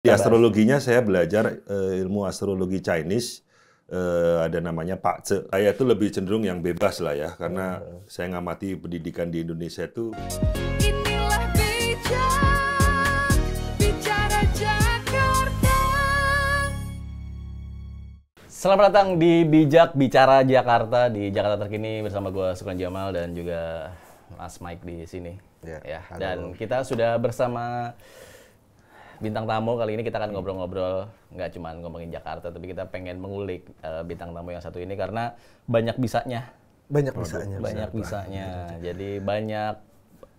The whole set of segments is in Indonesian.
Di astrologinya saya belajar ilmu astrologi Chinese, ada namanya Pak Ce. Saya itu lebih cenderung yang bebas lah ya, karena saya ngamati pendidikan di Indonesia itu. Inilah bijak, bicara Jakarta. Selamat datang di Bijak Bicara Jakarta, di Jakarta Terkini bersama gue Sukran Jamal dan juga Mas Mike di sini. Ya, dan kita sudah bersama bintang tamu. Kali ini kita akan ngobrol-ngobrol, nggak cuma ngomongin Jakarta, tapi kita pengen mengulik bintang tamu yang satu ini karena banyak bisanya. Banyak bisanya. Jadi banyak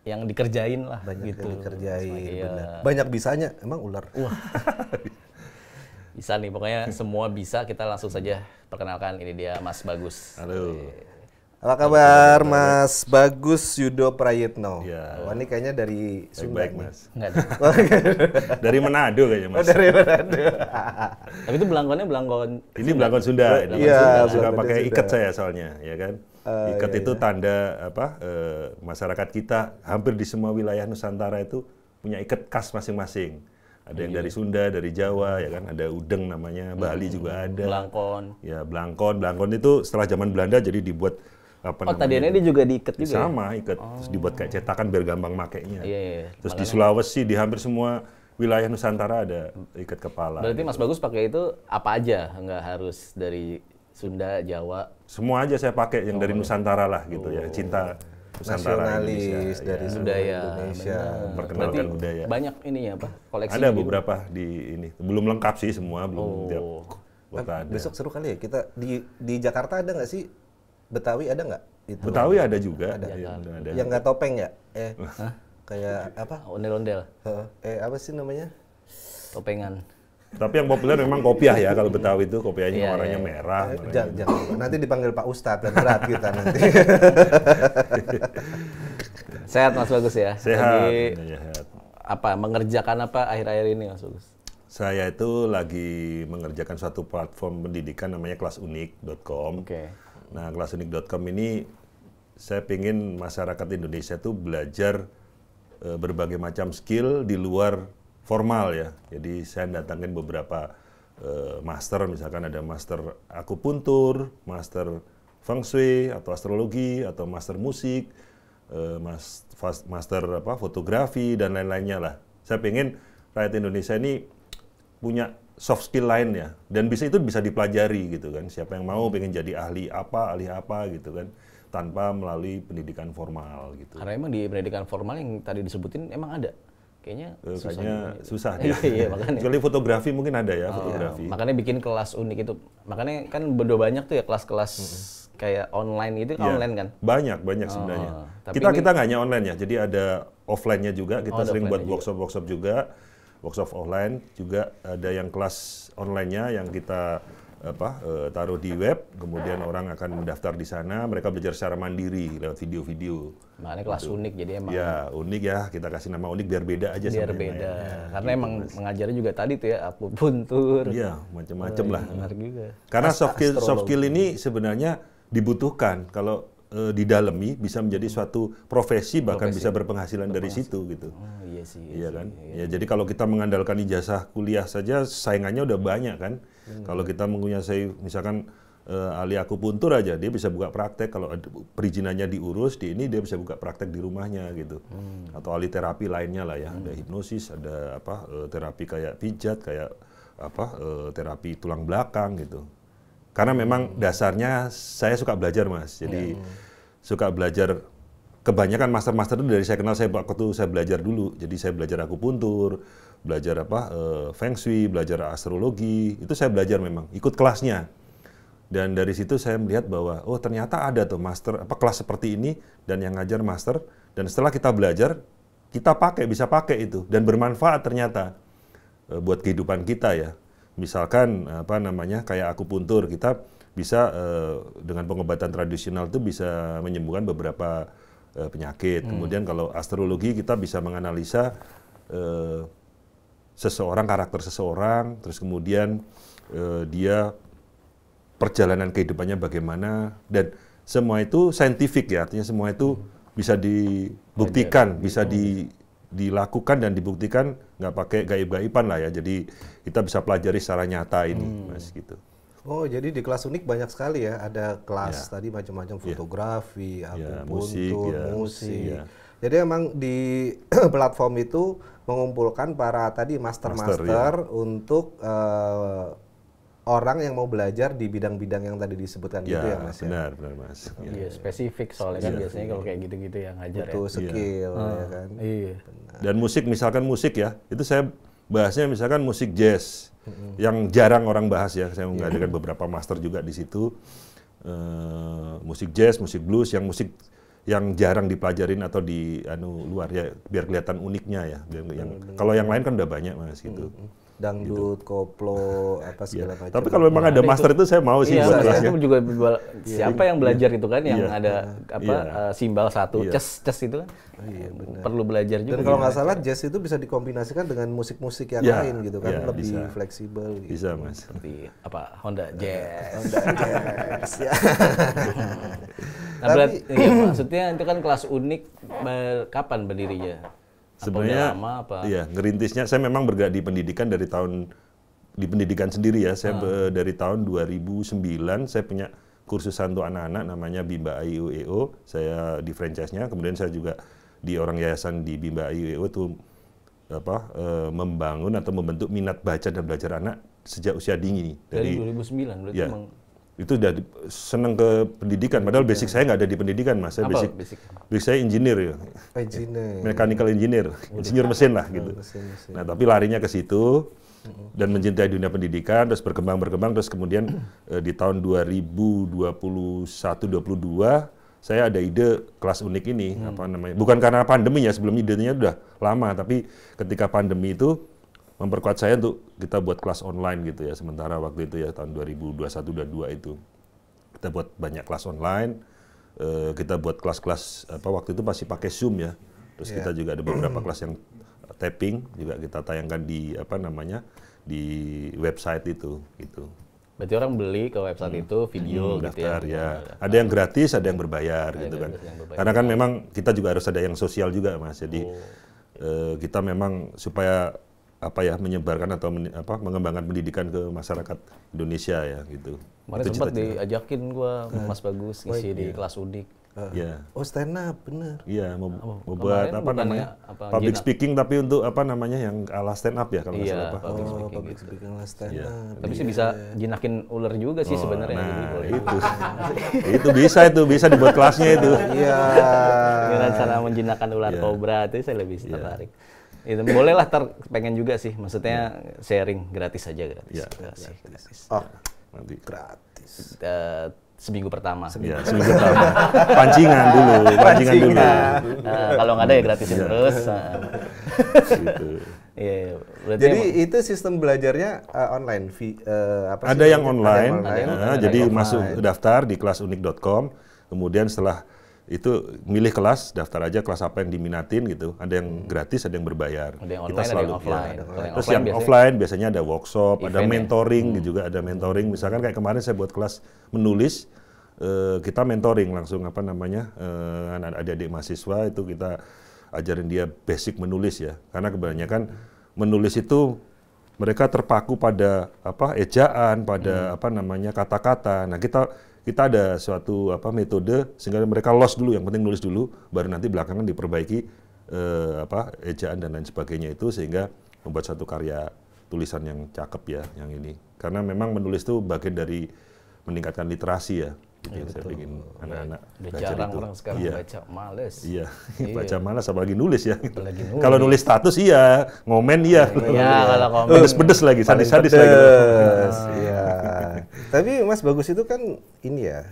yang dikerjain lah. Banyak gitu. yang dikerjain. Iya. Banyak bisanya, emang ular. Wah. Bisa nih, pokoknya semua bisa. Kita langsung saja perkenalkan, ini dia Mas Bagus. Halo. Apa kabar Mas Bagus Yudo Prayitno? Ya. Wah, ini kayaknya dari Sunda. Baik, Mas. Enggak. Dari Manado kayaknya, Mas. Oh, dari Manado. Tapi itu belangkonnya belangkon. Ini belangkon Sunda. Iya, Suka belangkon pakai Sunda. ikat saya soalnya, ya kan. Ikat iya, itu tanda apa? Masyarakat kita hampir di semua wilayah Nusantara itu punya ikat khas masing-masing. Ada yang dari Sunda, dari Jawa, ya kan. Ada udeng namanya, Bali juga ada. Belangkon. Ya, belangkon. Belangkon itu setelah zaman Belanda jadi dibuat apa Oh, namanya tadinya itu? dia juga diikat juga ya? Sama, ikat. Terus dibuat kayak cetakan biar gampang makainya. Iya. Terus di Sulawesi, di hampir semua wilayah Nusantara ada ikat kepala. Berarti Mas Bagus pakai itu apa aja? Nggak harus dari Sunda, Jawa. Semua aja saya pakai yang dari Nusantara lah gitu ya. Cinta Nusantara Nasionalis Indonesia. dari Ya. budaya Indonesia. Perkenalkan Berarti budaya. banyak ini ya, apa? Koleksi Ada gitu. beberapa di ini. Belum lengkap sih semua, belum tiap kota ada. Besok seru kali ya kita di Jakarta ada nggak sih Betawi ada nggak? Itu. Betawi ada juga. Ada. Ya, ada. Yang nggak topeng ya? Kayak apa? Ondel-ondel, Apa sih namanya? topengan. Tapi yang populer memang kopiah ya. Kalau Betawi itu kopiahnya Iya, warnanya iya. merah. Jangan. Nanti dipanggil Pak Ustadz dan berat kita nanti. Sehat Mas Bagus ya? Sehat. Lagi Sehat. apa? Mengerjakan apa akhir-akhir ini Mas Bagus? Saya itu lagi mengerjakan suatu platform pendidikan namanya kelasunik.com. Oke. Nah, kelasunik.com ini saya pingin masyarakat Indonesia tuh belajar berbagai macam skill di luar formal ya. Jadi saya datangin beberapa master, misalkan ada master akupuntur, master feng shui atau astrologi atau master musik, master apa fotografi dan lain-lainnya lah. Saya pingin rakyat Indonesia ini punya soft skill lain ya, dan itu bisa dipelajari gitu kan. Siapa yang mau pengen jadi ahli apa gitu kan, tanpa melalui pendidikan formal gitu. Karena emang di pendidikan formal yang tadi disebutin emang ada. Kayaknya Susah dia. Iya, makanya. Kecuali fotografi mungkin ada ya, fotografi. Makanya bikin kelas unik itu. Makanya kan udah banyak tuh ya kelas-kelas kayak online itu Iya, online kan? Banyak sebenarnya. Tapi Kita nggak hanya online ya, jadi ada offline-nya juga. Kita ada sering buat offline-nya workshop juga, workshop offline juga. Ada yang kelas online-nya yang kita taruh di web, kemudian orang akan mendaftar di sana. Mereka belajar secara mandiri lewat video-video. Makanya kelas unik, jadi emang Ya unik ya, kita kasih nama unik biar beda aja. biar sama yang beda. lain. Karena emang mengajarnya juga tadi tuh ya, akupuntur. Iya, macam-macam lah. Benar juga. Karena soft skill ini sebenarnya dibutuhkan kalau didalami bisa menjadi suatu profesi, bahkan bisa berpenghasilan dari situ gitu. Oh iya sih. Iya kan? Ya jadi kalau kita mengandalkan ijazah kuliah saja saingannya udah banyak kan. Kalau kita menguasai misalkan ahli akupuntur aja dia bisa buka praktek, kalau perizinannya diurus di ini dia bisa buka praktek di rumahnya gitu. Atau ahli terapi lainnya lah ya. Ada hipnosis, ada terapi kayak pijat, kayak terapi tulang belakang gitu. Karena memang dasarnya saya suka belajar Mas. Jadi suka belajar. Kebanyakan master-master itu dari saya kenal, waktu saya belajar dulu. Jadi saya belajar akupuntur, belajar feng shui, belajar astrologi. Itu saya belajar memang, ikut kelasnya. Dan dari situ saya melihat bahwa oh ternyata ada tuh master kelas seperti ini dan yang ngajar master. Dan setelah kita belajar, kita bisa pakai itu dan bermanfaat ternyata buat kehidupan kita ya. Misalkan kayak akupuntur, kita bisa dengan pengobatan tradisional itu bisa menyembuhkan beberapa penyakit. Kemudian kalau astrologi kita bisa menganalisa karakter seseorang, terus kemudian dia perjalanan kehidupannya bagaimana, dan semua itu saintifik ya, artinya semua itu bisa dibuktikan, bisa dilakukan dan dibuktikan nggak pakai gaib-gaiban lah ya. Jadi kita bisa pelajari secara nyata ini, Mas, gitu. Oh, jadi di kelas unik banyak sekali ya. Ada kelas tadi macam-macam fotografi, akupuntur, musik. Ya. Jadi emang di platform itu mengumpulkan para tadi master-master untuk orang yang mau belajar di bidang-bidang yang tadi disebutkan gitu ya, Mas. Benar, Mas. Iya, spesifik soalnya kan biasanya kalau kayak gitu-gitu yang ngajar Butuh skill ya kan. Iya. Dan musik, misalkan musik ya, itu saya bahasnya misalkan musik jazz yang jarang orang bahas ya. Saya mengadakan beberapa master juga di situ. Musik jazz, musik blues, musik yang jarang dipelajarin atau di luar ya, biar kelihatan uniknya ya. Kalau yang lain kan udah banyak, Mas, gitu. Dangdut, koplo, apa segala macam. Tapi kalau memang ada master itu saya mau sih Iya, buat kelasnya. itu juga siapa yang belajar itu kan yang ada simbal satu, ces itu kan. Perlu belajar juga. Dan kalau nggak salah jazz itu bisa dikombinasikan dengan musik-musik yang lain gitu kan, lebih fleksibel gitu. Bisa, Mas. Seperti apa? Honda Jazz. Jazz ya. Nah, berarti maksudnya itu kan kelas unik kapan berdirinya? Sebenarnya iya, ngerintisnya saya memang bergerak di pendidikan dari tahun di pendidikan sendiri ya. Saya dari tahun 2009 saya punya kursusan untuk anak-anak namanya Bimba IUEO. Saya di franchise-nya, kemudian saya juga di orang yayasan di Bimba IUEO itu membangun atau membentuk minat baca dan belajar anak sejak usia dini. Dari 2009 berarti ya, emang itu udah seneng ke pendidikan, padahal basic saya nggak ada di pendidikan, Mas. Saya basic saya engineer ya. Mechanical engineer, insinyur mesin lah gitu. Nah, tapi larinya ke situ dan mencintai dunia pendidikan, terus berkembang, terus kemudian di tahun 2021-22 saya ada ide kelas unik ini, apa namanya? Bukan karena pandemi ya, sebelum idenya udah lama, tapi ketika pandemi itu memperkuat saya untuk kita buat kelas online gitu ya. Sementara waktu itu ya tahun 2021-22 itu kita buat banyak kelas online, kita buat kelas-kelas waktu itu masih pakai Zoom ya. Terus kita juga ada beberapa kelas yang tapping juga kita tayangkan di di website itu gitu. Berarti orang beli ke website itu video gitu daftar, ya. Ada yang gratis, ada yang berbayar gitu kan. Karena kan memang kita juga harus ada yang sosial juga, Mas. Jadi kita memang supaya menyebarkan atau mengembangkan pendidikan ke masyarakat Indonesia ya gitu. Kemarin sempat diajakin gua Mas Bagus ngisi di kelas unik. Oh, stand up, bener. Iya, mau buat public speaking tapi untuk yang ala stand up ya kalau nggak salah. Public speaking ala stand up. Tapi sih bisa jinakin ular juga sih sebenarnya. Nah, itu bisa dibuat kelasnya itu. Iya. Dengan cara menjinakkan ular kobra itu saya lebih tertarik. Itu boleh lah, pengen juga sih, maksudnya sharing gratis aja, gratis. Oh, nanti gratis. Seminggu pertama. Seminggu pertama. Pancingan dulu. Kalau nggak ada ya gratisin terus. Gitu. Jadi itu sistem belajarnya online. Ada yang online. Jadi masuk daftar di klasunik.com. Kemudian setelah itu milih kelas, daftar aja kelas apa yang diminatin gitu. Ada yang gratis, ada yang berbayar. Ada yang online, ada yang offline. Terus yang offline biasanya ada workshop, ada mentoring juga, ada mentoring. Misalkan kayak kemarin saya buat kelas menulis, kita mentoring langsung adik-adik mahasiswa itu kita ajarin dia basic menulis ya. Karena kebanyakan menulis itu mereka terpaku pada ejaan, pada kata-kata. Nah, kita ada suatu metode sehingga mereka lost dulu, yang penting nulis dulu, baru nanti belakangan diperbaiki ejaan dan lain sebagainya itu sehingga membuat satu karya tulisan yang cakep ya yang ini. Karena memang menulis itu bagian dari meningkatkan literasi ya. Gitu yang saya bikin anak-anak belajar jarang itu. orang sekarang baca, males. Iya, baca malas apalagi nulis ya. Gitu. Kalau nulis status iya, ngomen iya. Kalau komen pedes lagi, sadis-sadis lagi. Iya. Tapi Mas Bagus itu kan ini ya,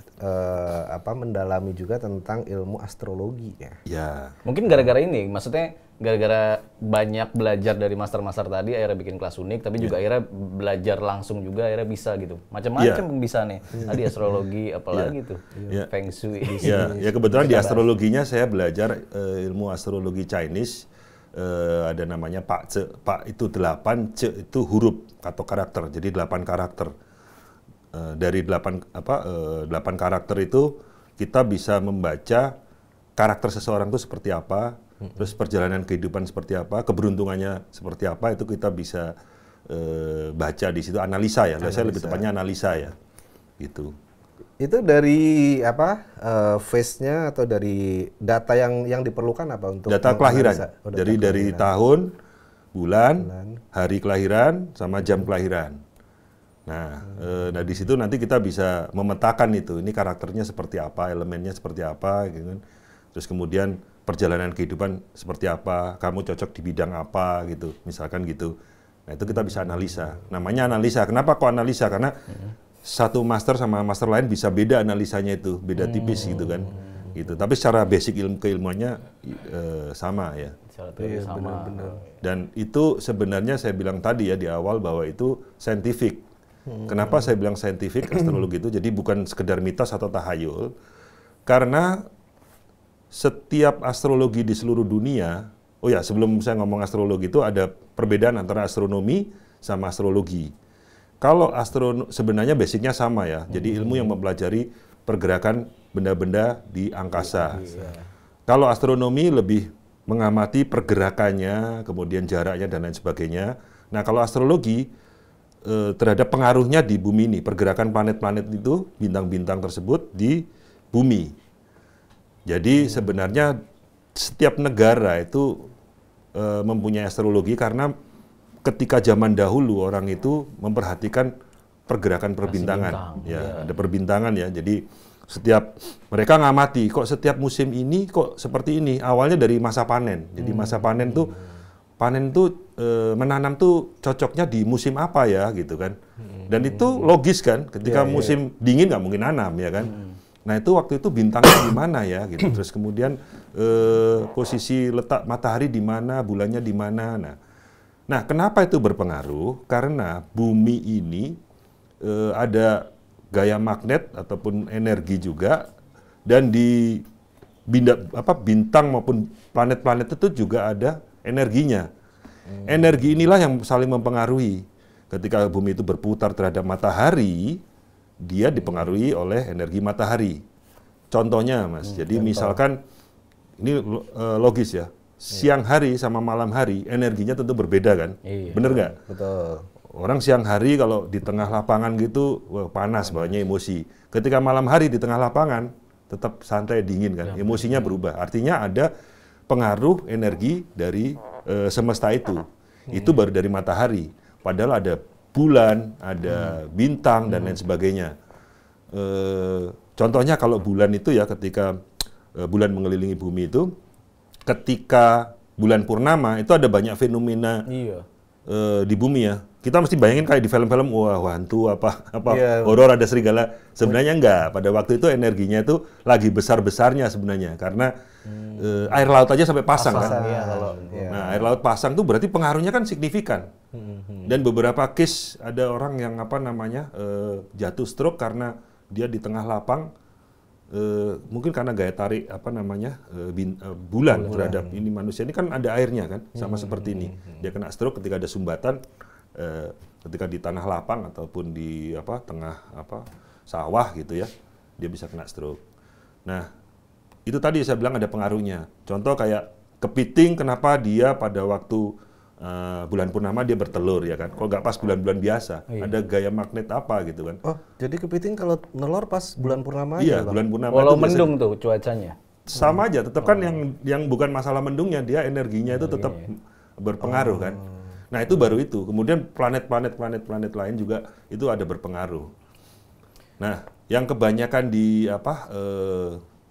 mendalami juga tentang ilmu astrologi ya. Iya. Mungkin gara-gara ini, maksudnya gara-gara banyak belajar dari master-master tadi, akhirnya bikin kelas unik, tapi juga akhirnya belajar langsung juga, akhirnya bisa gitu. Macam-macam bisa nih. Tadi astrologi, apalagi tuh, Feng Shui. Ya kebetulan di astrologinya saya belajar ilmu astrologi Chinese. Ada namanya Pak Ce. Pak itu 8, Ce itu huruf atau karakter. Jadi 8 karakter. Dari 8 karakter itu kita bisa membaca karakter seseorang itu seperti apa. terus perjalanan kehidupan seperti apa, keberuntungannya seperti apa, itu kita bisa baca di situ, analisa ya. Saya lebih tepatnya analisa ya, gitu. Itu dari apa phase-nya atau dari data yang diperlukan apa untuk data kelahiran. menganalisa? Jadi dari tahun, bulan, hari kelahiran, sama jam kelahiran. Nah, nah di situ nanti kita bisa memetakan itu. Ini karakternya seperti apa, elemennya seperti apa, gitu kan. Terus kemudian perjalanan kehidupan seperti apa, kamu cocok di bidang apa, gitu. Misalkan gitu. Nah itu kita bisa analisa. Namanya analisa. Kenapa kok analisa? Karena satu master sama master lain bisa beda analisanya itu, beda tipis gitu kan. Gitu. Tapi secara basic keilmuannya sama ya. Sama. Dan itu sebenarnya saya bilang tadi ya di awal bahwa itu scientific. Kenapa saya bilang scientific astrologi itu? Jadi bukan sekedar mitos atau tahayul. Karena setiap astrologi di seluruh dunia, oh ya sebelum saya ngomong astrologi itu ada perbedaan antara astronomi sama astrologi. Kalau sebenarnya basicnya sama ya. Jadi ilmu yang mempelajari pergerakan benda-benda di angkasa. Kalau astronomi lebih mengamati pergerakannya, kemudian jaraknya dan lain sebagainya. Nah kalau astrologi terhadap pengaruhnya di bumi ini, pergerakan planet-planet itu, bintang-bintang tersebut di bumi. Jadi sebenarnya setiap negara itu mempunyai astrologi karena ketika zaman dahulu orang itu memperhatikan pergerakan perbintangan. Ya, ada perbintangan ya. Jadi setiap mereka ngamati kok setiap musim ini kok seperti ini. Awalnya dari masa panen. Jadi masa panen tuh menanam tuh cocoknya di musim apa ya gitu kan. Dan itu logis kan, ketika musim dingin nggak mungkin nanam ya kan. Nah itu waktu itu bintangnya di mana ya gitu. Terus kemudian posisi letak matahari di mana, bulannya di mana. Nah kenapa itu berpengaruh? Karena bumi ini ada gaya magnet ataupun energi juga, dan di bintang maupun planet-planet itu juga ada energinya. Energi inilah yang saling mempengaruhi. Ketika bumi itu berputar terhadap matahari, dia dipengaruhi oleh energi matahari. Contohnya, Mas. Jadi misalkan ini logis ya. Siang hari sama malam hari energinya tentu berbeda kan? Bener nggak? Betul. Orang siang hari kalau di tengah lapangan gitu, wah, panas, bawahnya emosi. Ketika malam hari di tengah lapangan, tetap santai, dingin kan? Emosinya berubah. Artinya ada pengaruh energi dari semesta itu. Itu baru dari matahari. Padahal ada bulan, ada bintang, dan lain sebagainya. Contohnya kalau bulan itu ya, ketika bulan mengelilingi bumi itu, ketika bulan purnama, itu ada banyak fenomena di bumi ya. Kita mesti bayangin kayak di film-film, wah hantu apa horor, ada serigala. Sebenarnya enggak. Pada waktu itu energinya itu lagi besar-besarnya sebenarnya, karena air laut aja sampai pasang kan. Nah air laut pasang tuh berarti pengaruhnya kan signifikan. Dan beberapa case ada orang yang jatuh stroke karena dia di tengah lapang, mungkin karena gaya tarik bulan terhadap ini manusia ini kan ada airnya kan, sama seperti ini. Dia kena stroke ketika ada sumbatan. Ketika di tanah lapang ataupun di tengah sawah gitu ya, dia bisa kena stroke. Nah, itu tadi saya bilang ada pengaruhnya. Contoh kayak kepiting, kenapa dia pada waktu bulan purnama dia bertelur ya kan? Kok nggak pas bulan-bulan biasa? Ada gaya magnet apa gitu kan? Oh, jadi kepiting kalau nelor pas bulan purnama iya, aja, Bang? bulan purnama. Walau mendung tuh cuacanya. Sama aja, tetap kan yang bukan masalah mendungnya, dia energinya itu tetap berpengaruh kan. Nah itu baru itu. Kemudian planet lain juga itu ada berpengaruh. Nah yang kebanyakan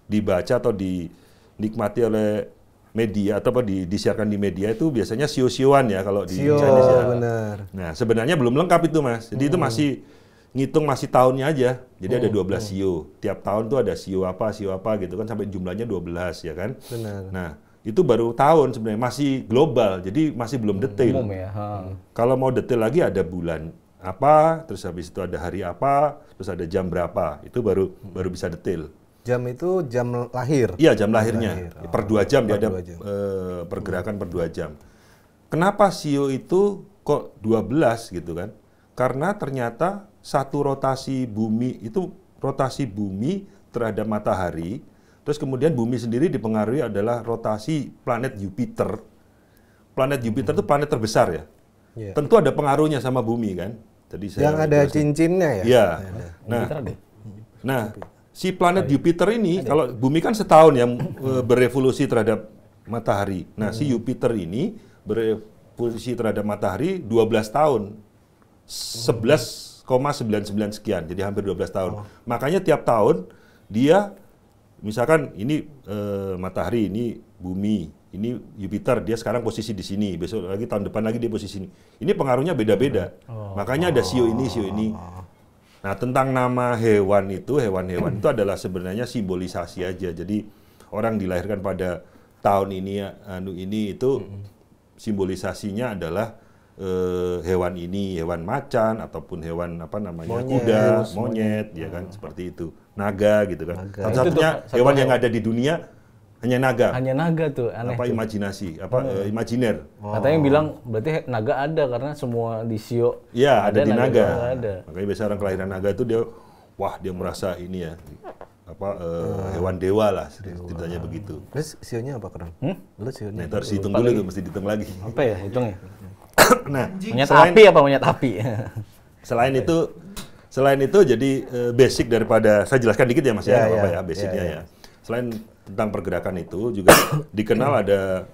dibaca atau dinikmati oleh media atau disiarkan di media itu biasanya sio-sioan ya kalau di Chinese ya. Benar. Nah sebenarnya belum lengkap itu Mas. Jadi itu masih ngitung masih tahunnya aja. Jadi ada 12 sio. Tiap tahun tuh ada sio apa gitu kan, sampai jumlahnya 12 ya kan. Benar. Nah itu baru tahun sebenarnya, masih global, jadi masih belum detail. Umum ya. Kalau mau detail lagi ada bulan apa, terus habis itu ada hari apa, terus ada jam berapa, itu baru bisa detail. Jam itu jam lahir? Iya, jam lahirnya. Per 2 jam dia ada 2 jam. pergerakan per 2 jam. Kenapa sio itu kok 12 gitu kan? Karena ternyata satu rotasi bumi terhadap matahari, Terus kemudian bumi sendiri dipengaruhi adalah rotasi planet Jupiter. Planet Jupiter itu planet terbesar ya. Iya. Tentu ada pengaruhnya sama bumi kan. Jadi Yang ada cincinnya ya? Iya. Nah, Jupiter ada. nah, si planet Jupiter ini kalau bumi kan setahun ya berevolusi terhadap matahari. Nah, si Jupiter ini berevolusi terhadap matahari 12 tahun. 11,99 sekian. Jadi hampir 12 tahun. Makanya tiap tahun dia misalkan ini matahari, ini bumi, ini Jupiter, dia sekarang posisi di sini, besok lagi tahun depan lagi dia posisi ini. Ini pengaruhnya beda-beda. Makanya ada sio ini, sio ini. Nah, tentang nama hewan itu adalah sebenarnya simbolisasi aja. Jadi orang dilahirkan pada tahun ini itu simbolisasinya adalah hewan ini, hewan macan ataupun hewan apa namanya kuda, monyet, ya kan seperti itu. Naga gitu kan. Satu-satunya hewan yang ada di dunia hanya naga. Hanya naga tuh, aneh. Apa tuh. imajinasi, imajiner. Katanya yang bilang berarti naga ada karena semua di sio. Iya, ada di naga. Ada. Makanya biasa orang kelahiran naga itu dia merasa ini ya hewan dewa lah ceritanya begitu. Terus sionya apa Kang? Lu sionya? Nah, itu harus dihitung dulu, mesti dihitung lagi. Apa ya hitungnya? Nah, Monyet api apa monyet api? Selain itu jadi basic daripada saya jelaskan dikit ya Mas ya, nggak apa-apa ya basicnya ya. Selain tentang pergerakan itu juga dikenal ada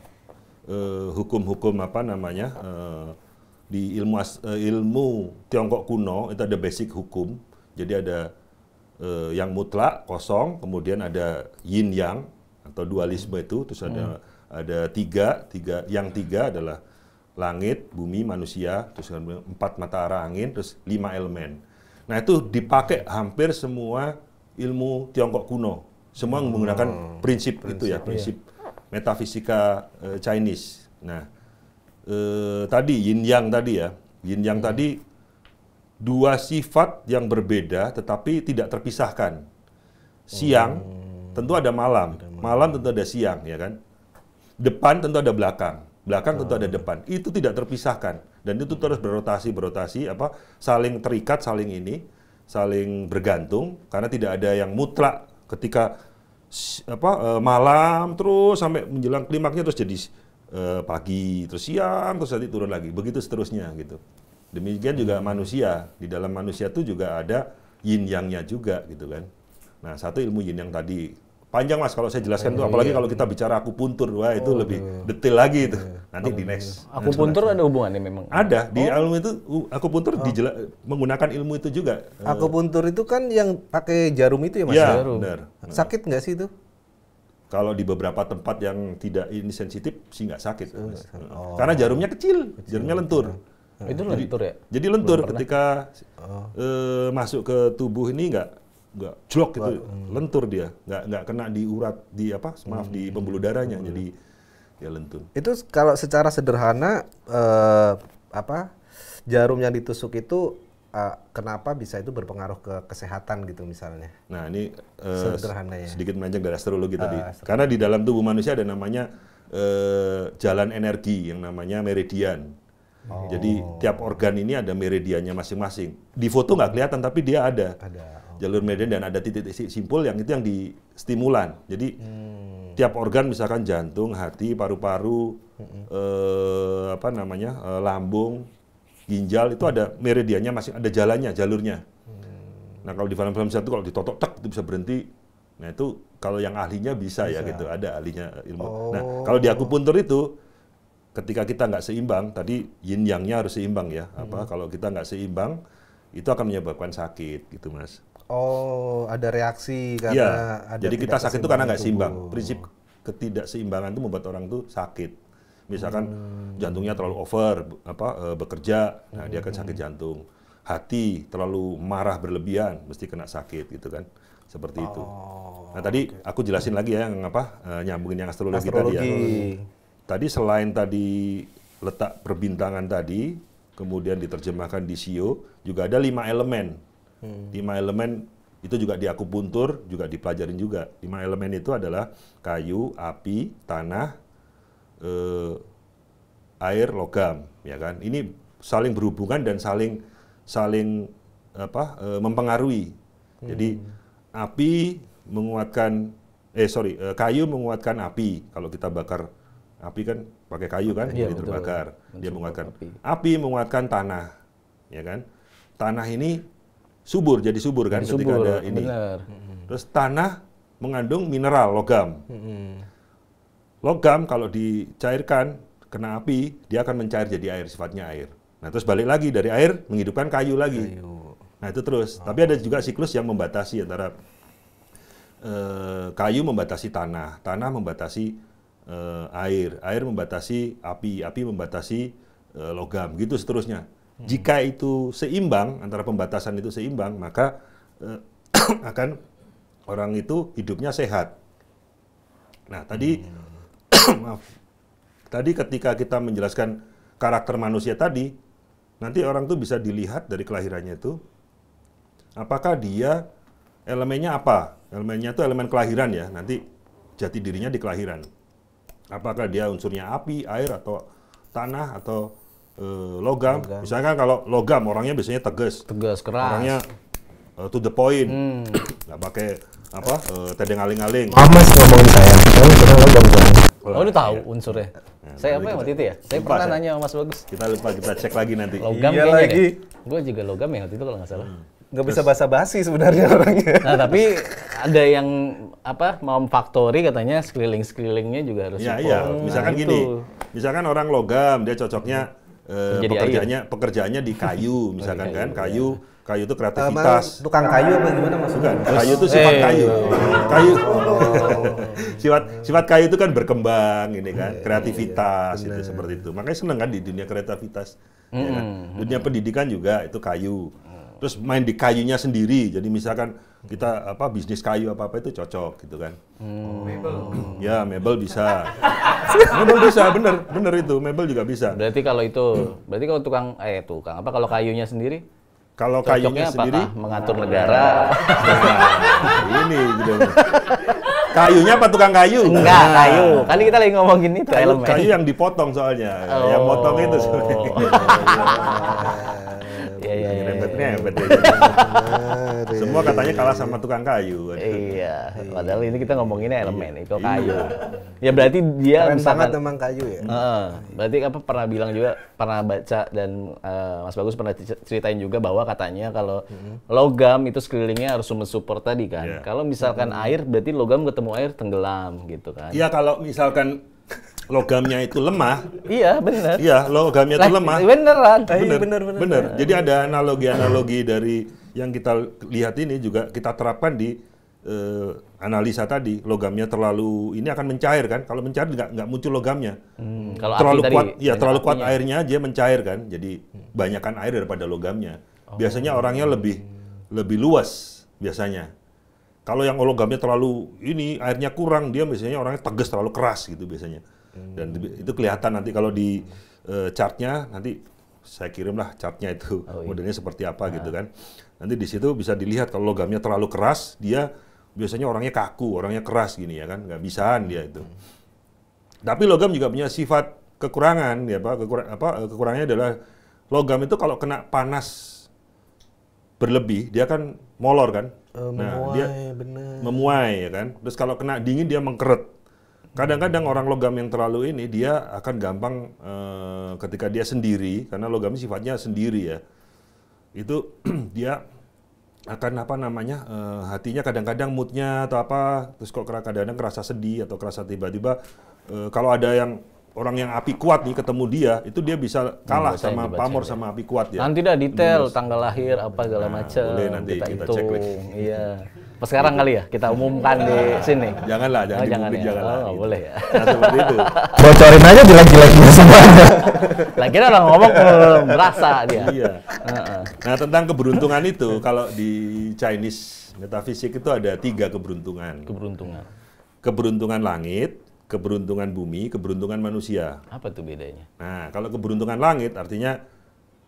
hukum-hukum apa namanya di ilmu Tiongkok kuno itu ada basic hukum. Jadi ada yang mutlak kosong, kemudian ada yin yang atau dualisme itu, terus ada tiga adalah langit, bumi, manusia, terus 4 mata arah angin, terus 5 elemen. Nah itu dipakai hampir semua ilmu Tiongkok kuno. Semua menggunakan prinsip itu ya, prinsip metafisika Chinese. Nah tadi yin yang tadi ya, yin yang tadi dua sifat yang berbeda tetapi tidak terpisahkan. Siang tentu ada malam, malam tentu ada siang ya kan. Depan tentu ada belakang. Belakang tentu ada depan. Itu tidak terpisahkan dan itu terus berotasi saling terikat, saling bergantung karena tidak ada yang mutlak ketika malam terus sampai menjelang klimaknya terus jadi pagi, terus siang, terus nanti turun lagi. Begitu seterusnya gitu. Demikian juga manusia. Di dalam manusia itu juga ada yin yang-nya juga gitu kan. Nah, satu ilmu yin yang tadi panjang Mas kalau saya jelaskan itu, apalagi kalau kita bicara akupuntur, wah itu lebih detail lagi itu. Nanti di next. Akupuntur ada hubungannya memang? Ada, di ilmu itu akupuntur menggunakan ilmu itu juga. Akupuntur itu kan yang pakai jarum itu ya Mas? Ya, jarum. benar. Sakit nggak sih itu? Kalau di beberapa tempat yang tidak ini sensitif sih nggak sakit. Mas. Karena jarumnya kecil, jarumnya lentur. Itu lentur ya? Jadi lentur ketika masuk ke tubuh ini nggak jlok gitu, lentur dia, nggak kena di urat di pembuluh darahnya, jadi ya lentur. Itu kalau secara sederhana jarum yang ditusuk itu kenapa bisa itu berpengaruh ke kesehatan gitu misalnya? Nah ini sederhananya. sedikit melenceng dari astrologi tadi, karena di dalam tubuh manusia ada namanya jalan energi yang namanya meridian. Jadi tiap organ ini ada meridiannya masing-masing. Di foto nggak kelihatan tapi dia ada. Jalur meridian dan ada titik-titik simpul yang itu yang di stimulan. Jadi tiap organ misalkan jantung, hati, paru-paru, lambung, ginjal itu ada meridiannya masing, ada jalannya, jalurnya. Nah kalau di film-film itu kalau ditotok tek itu bisa berhenti. Nah itu kalau yang ahlinya bisa ya gitu, ada ahlinya ilmu. Nah kalau di akupuntur itu ketika kita nggak seimbang, tadi yin yang-nya harus seimbang ya. Kalau kita nggak seimbang itu akan menyebabkan sakit gitu Mas. Oh, ada reaksi karena ya, ada jadi kita sakit itu karena nggak seimbang. tubuh. Prinsip ketidakseimbangan itu membuat orang tuh sakit. Misalkan jantungnya terlalu over bekerja, nah dia akan sakit jantung. Hati terlalu marah berlebihan, mesti kena sakit gitu kan. Seperti itu. Nah, tadi aku jelasin lagi ya yang nyambungin yang astrologi tadi ya. Tadi selain tadi letak perbintangan tadi, kemudian diterjemahkan di sio, juga ada 5 elemen. 5 elemen itu juga di akupuntur juga dipelajarin juga. 5 elemen itu adalah kayu, api, tanah, air, logam, ya kan? Ini saling berhubungan dan saling mempengaruhi. Jadi api menguatkan kayu menguatkan api. Kalau kita bakar api kan pakai kayu kan, Iya, jadi betul. terbakar. Dia Mensupport menguatkan api. api menguatkan tanah, ya kan? Tanah ini jadi subur kan Jadi ketika subur, ada ini. bener. Terus tanah mengandung mineral logam. Logam kalau dicairkan kena api, dia akan mencair jadi air, sifatnya air. Nah, terus balik lagi dari air menghidupkan kayu lagi. Nah, itu terus. Tapi ada juga siklus yang membatasi antara kayu membatasi tanah, tanah membatasi air membatasi api membatasi logam, gitu seterusnya. Jika itu seimbang, antara pembatasan itu seimbang, maka akan orang itu hidupnya sehat. Nah, tadi maaf. Tadi ketika kita menjelaskan karakter manusia tadi, nanti orang tuh bisa dilihat dari kelahirannya itu, apakah dia elemennya apa? Elemennya itu elemen kelahiran ya, nanti jati dirinya di kelahiran. Apakah dia unsurnya api, air, atau tanah, atau logam. Misalkan kalau logam, orangnya biasanya tegas. Tegas, keras. Orangnya to the point, nggak pakai tedeng aling-aling. Mas ngomongin saya pernah logam kan? Oh, lu tahu unsurnya? Saya apa nanti yang waktu kita- itu ya? Saya lupa pernah saya. nanya sama Mas Bagus. Kita lupa, kita cek lagi nanti. Logam Iya kayaknya lagi. Gue juga logam ya waktu itu kalau nggak salah. Nggak bisa basa-basi sebenarnya orangnya. Nah, tapi ada yang mau factory katanya sekelilingnya juga harus Iya, support. iya. Misalkan Nah, gini, itu. misalkan orang logam, dia cocoknya Jadi pekerjaannya di kayu, misalkan di kan, kayu, kayu itu Mas, kreativitas. tukang kayu apa gimana Mas? Bukan, kayu itu sifat kayu. Kayu, sifat kayu itu kan berkembang, ini kan, kreativitas, itu seperti itu. Makanya seneng kan di dunia kreativitas. Ya kan? Dunia pendidikan juga itu kayu. Terus main di kayunya sendiri. Jadi misalkan kita bisnis kayu apa itu cocok gitu kan. Ya, mebel bisa. Mebel bisa, bener itu. Mebel juga bisa. Berarti kalau kalau kayunya sendiri Kalau kayunya cocoknya sendiri, apakah mengatur negara? ini gitu. Kayunya apa tukang kayu? Enggak, kayu. Kali kita lagi ngomongin itu elemen. Kayu yang dipotong soalnya. Yang potong itu sebenarnya. Iya. Rempet. Semua katanya kalah sama tukang kayu. Iya, padahal ini kita ngomonginnya elemen, itu kayu. Ya berarti dia Keren misalkan banget emang kayu ya. berarti pernah bilang juga, pernah baca dan Mas Bagus pernah ceritain juga bahwa katanya kalau logam itu sekelilingnya harus mensupport tadi kan. Iya. Kalau misalkan air, berarti logam ketemu air tenggelam gitu kan. Iya, kalau misalkan logamnya itu lemah, Iya, benar. iya logamnya itu lemah. Beneran. Bener. Jadi ada analogi dari yang kita lihat ini juga kita terapkan di analisa tadi. Logamnya terlalu ini akan mencair kan? Kalau mencair nggak muncul logamnya. Kalau Terlalu api kuat, tadi, ya banyak terlalu kuat apinya. airnya aja mencair kan. Jadi banyakkan air daripada logamnya. Biasanya orangnya lebih luas biasanya. Kalau yang logamnya terlalu ini airnya kurang, dia biasanya orangnya tegas, terlalu keras gitu biasanya. Dan itu kelihatan nanti kalau di chartnya, nanti saya kirimlah chartnya itu modelnya seperti apa gitu kan. Nanti di situ bisa dilihat kalau logamnya terlalu keras, dia biasanya orangnya kaku, orangnya keras gini ya kan, nggak bisaan dia itu. Tapi logam juga punya sifat kekurangan, ya kekurangannya adalah logam itu kalau kena panas berlebih, dia kan molor kan. Dia memuai ya kan. Terus kalau kena dingin dia mengkeret. Kadang-kadang orang logam yang terlalu ini dia akan gampang ketika dia sendiri, karena logam sifatnya sendiri ya. Itu dia akan hatinya kadang-kadang moodnya atau apa, terus kok kadang-kadang kerasa sedih atau kerasa tiba-tiba kalau ada yang orang yang api kuat nih ketemu dia dia bisa kalah sama pamor sama api kuat ya. Nanti dah detail tanggal lahir apa segala macam. boleh nanti kita hitung. cek lagi. Iya. Pas sekarang kali ya kita umumkan di sini. Janganlah, jangan jangan dipublik, ya. janganlah. Oh, boleh ya. Nah, seperti itu. Bocorin aja jelek-jeleknya semuanya. Lagi orang ngomong berasa dia. Iya. Nah, tentang keberuntungan itu, kalau di Chinese metafisik itu ada 3 keberuntungan. Keberuntungan. Keberuntungan langit, keberuntungan bumi, keberuntungan manusia. Apa tuh bedanya? Nah, kalau keberuntungan langit artinya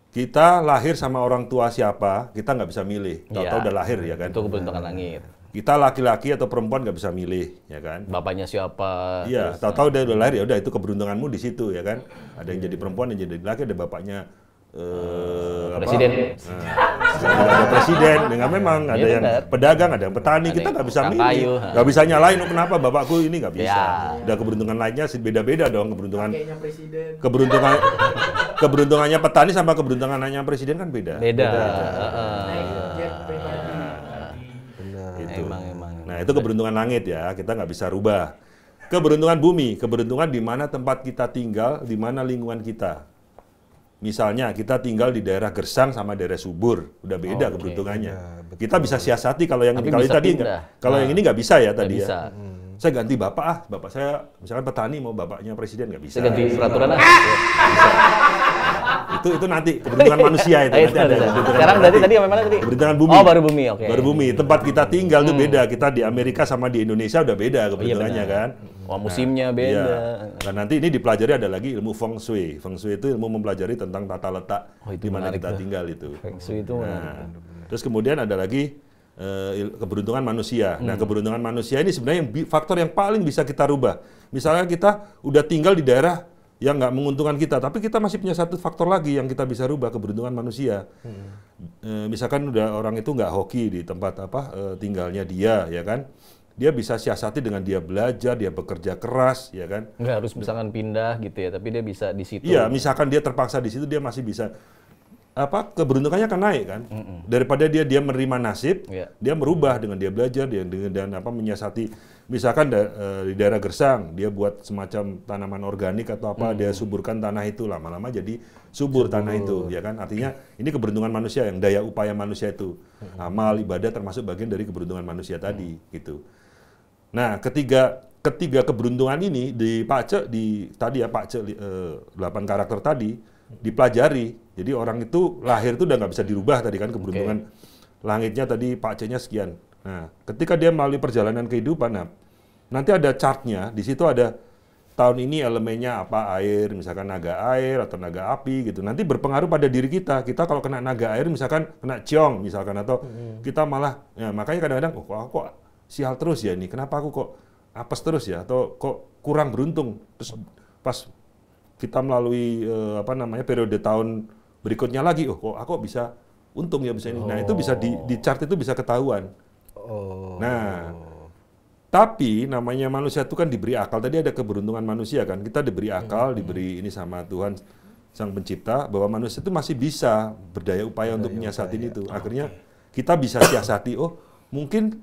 kita lahir sama orang tua siapa, kita nggak bisa milih. Tahu-tahu Iya. udah lahir ya kan. Itu keberuntungan langit. Kita laki-laki atau perempuan nggak bisa milih, ya kan. Bapaknya siapa? Iya, tahu-tahu dia udah lahir, ya udah itu keberuntunganmu di situ ya kan. Ada yang jadi perempuan, yang jadi laki, ada bapaknya Presiden. ada presiden, dengan memang ada Iya, yang benar. pedagang, ada yang petani, Ada kita yang nggak bisa tukang milih, kayu, nggak bisa nyalain, oh kenapa bapakku ini nggak bisa. Ya. Udah keberuntungan lainnya beda-beda dong, Kayaknya presiden. keberuntungannya petani sama keberuntungannya presiden kan beda. Beda. Naik jet pribadi. Itu. Emang. Nah itu keberuntungan langit ya, kita nggak bisa rubah. Keberuntungan bumi, keberuntungan di mana tempat kita tinggal, di mana lingkungan kita. Misalnya kita tinggal di daerah gersang sama daerah subur, udah beda Oke. keberuntungannya. Kita bisa siasati kalau yang Tapi ini, kalau bisa yang tadi pindah. nggak. Kalau yang ini nggak bisa ya tadi bisa. ya. Saya ganti bapak saya misalkan petani mau bapaknya presiden nggak bisa. Saya ganti peraturan lah. Itu nanti keberuntungan manusia itu. Nanti ada keberuntungan Sekarang berarti nanti. tadi yang mana tadi? Keberuntungan bumi. Oh, baru bumi, oke. Baru bumi. Tempat kita tinggal tuh beda. Kita di Amerika sama di Indonesia udah beda keberuntungannya benar. kan. Wah, musimnya beda. Iya. Dan nanti ini dipelajari ada lagi ilmu feng shui. Feng shui itu ilmu mempelajari tentang tata letak Oh, itu di mana menarik kita tuh. tinggal itu. Feng Shui itu Nah, terus kemudian ada lagi keberuntungan manusia. Nah, keberuntungan manusia ini sebenarnya faktor yang paling bisa kita rubah. Misalnya kita udah tinggal di daerah yang nggak menguntungkan kita, tapi kita masih punya satu faktor lagi yang kita bisa rubah, keberuntungan manusia. Misalkan udah orang itu nggak hoki di tempat tinggalnya dia, ya kan? Dia bisa siasati dengan dia belajar, dia bekerja keras, ya kan? Nggak harus misalkan pindah gitu ya, tapi dia bisa di situ. Iya, misalkan dia terpaksa di situ, dia masih bisa keberuntungannya akan naik kan. Daripada dia menerima nasib, Iya. dia merubah dengan dia belajar, dia dengan menyiasati. Misalkan di daerah gersang, dia buat semacam tanaman organik atau apa, dia suburkan tanah itu, lama-lama jadi subur tanah itu, ya kan? Artinya ini keberuntungan manusia, yang daya upaya manusia itu, amal ibadah termasuk bagian dari keberuntungan manusia tadi, gitu. Nah, ketiga keberuntungan ini di Pak Cek, tadi ya Pak Cek 8 karakter tadi dipelajari. Jadi orang itu lahir itu udah nggak bisa dirubah tadi kan, keberuntungan langitnya tadi Pak Ceknya sekian. Nah, ketika dia melalui perjalanan kehidupan, nanti ada chartnya, di situ ada tahun ini elemennya apa, air, misalkan naga air atau naga api gitu. Nanti berpengaruh pada diri kita. Kita kalau kena naga air misalkan kena ciong misalkan, atau kita malah, ya makanya kadang-kadang, kok sial terus ya ini, kenapa aku kok apes terus ya, atau kok kurang beruntung. Terus pas kita melalui periode tahun berikutnya lagi, kok aku bisa untung ya bisa ini. Nah itu bisa di chart itu bisa ketahuan. Nah, tapi namanya manusia itu kan diberi akal. Tadi ada keberuntungan manusia kan, kita diberi akal, diberi ini sama Tuhan Sang Pencipta, bahwa manusia itu masih bisa berdaya upaya untuk menyiasati itu. Akhirnya kita bisa siasati, mungkin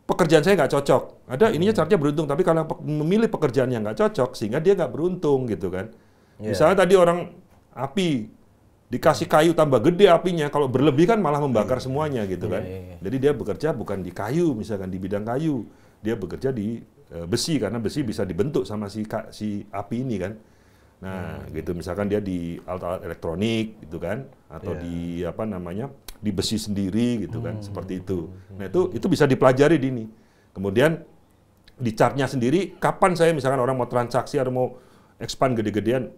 pekerjaan saya nggak cocok. Ada ininya chartnya beruntung, tapi kalau memilih pekerjaan yang nggak cocok, sehingga dia nggak beruntung gitu kan. Misalnya tadi orang api, dikasih kayu tambah gede apinya, kalau berlebih kan malah membakar semuanya gitu kan. Jadi dia bekerja bukan di kayu, misalkan di bidang kayu, dia bekerja di besi, karena besi bisa dibentuk sama si api ini kan. Nah gitu, misalkan dia di alat-alat elektronik gitu kan, atau di di besi sendiri gitu kan, seperti itu. Nah itu bisa dipelajari dini. Kemudian di chartnya sendiri, kapan saya misalkan orang mau transaksi atau mau expand gede-gedean,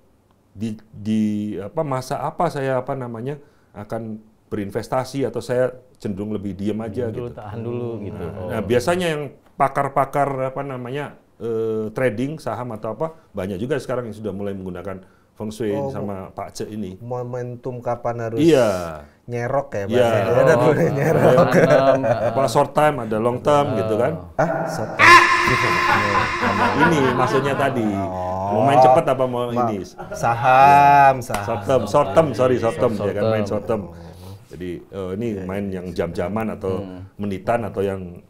di masa apa saya akan berinvestasi, atau saya cenderung lebih diam aja gitu. Tahan dulu gitu. Nah, biasanya yang pakar-pakar trading saham atau apa, banyak juga sekarang yang sudah mulai menggunakan feng shui sama Pak Cek ini. Momentum kapan harus nyerok ya Iya. bahasanya. Ada tuh nyerok. Short time, ada long term gitu kan. Ini maksudnya tadi. Mau main cepat apa mau ini? Saham. Short term, ya kan, main short term. Jadi ini main yang jam-jaman atau menitan, atau yang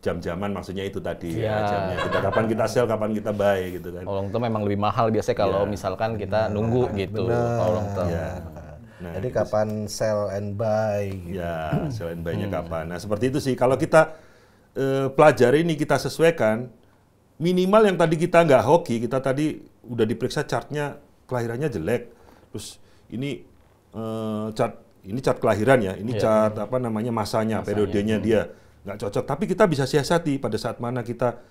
jam-jaman, maksudnya itu tadi jamnya. Kapan kita sell, kapan kita buy gitu kan. Long term memang lebih mahal biasanya kalau misalkan kita nunggu gitu. Kalau long term. Nah, jadi kapan sell and buy gitu. Ya, sell and buy-nya kapan. Nah, seperti itu sih. Kalau kita pelajari ini, kita sesuaikan, minimal yang tadi kita nggak hoki, kita tadi udah diperiksa chartnya, kelahirannya jelek. Terus ini chart kelahiran ya, ini chart masanya, periodenya dia nggak cocok. Tapi kita bisa siasati pada saat mana kita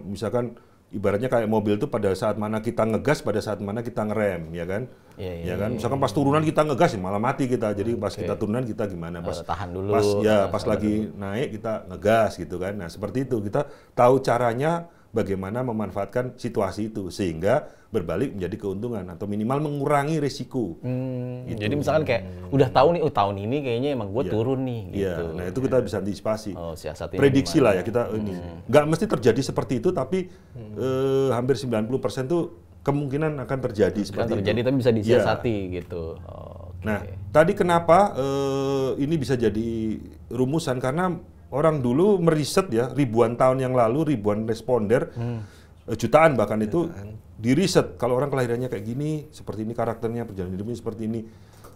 misalkan ibaratnya kayak mobil itu, pada saat mana kita ngegas, pada saat mana kita ngerem, ya kan? Ya kan? Misalkan pas turunan kita ngegas, ya malah mati kita. Jadi pas kita turunan kita gimana? Pas tahan dulu. Pas lagi naik kita ngegas gitu kan. Nah, seperti itu. Kita tahu caranya bagaimana memanfaatkan situasi itu sehingga berbalik menjadi keuntungan atau minimal mengurangi risiko. Jadi misalkan kayak udah tahu nih, tahun ini kayaknya emang gue turun nih. Iya, Gitu. nah itu kita bisa antisipasi. Siasatnya Prediksi gimana? lah ya kita ini. Nggak mesti terjadi seperti itu, tapi hampir 90% tuh kemungkinan akan terjadi Kan seperti terjadi itu. tapi bisa Iya. disiasati gitu. Oke. Nah, tadi kenapa ini bisa jadi rumusan? Karena orang dulu meriset ya, ribuan tahun yang lalu, ribuan responder, jutaan bahkan itu diriset. Kalau orang kelahirannya kayak gini, seperti ini karakternya, perjalanan hidupnya seperti ini.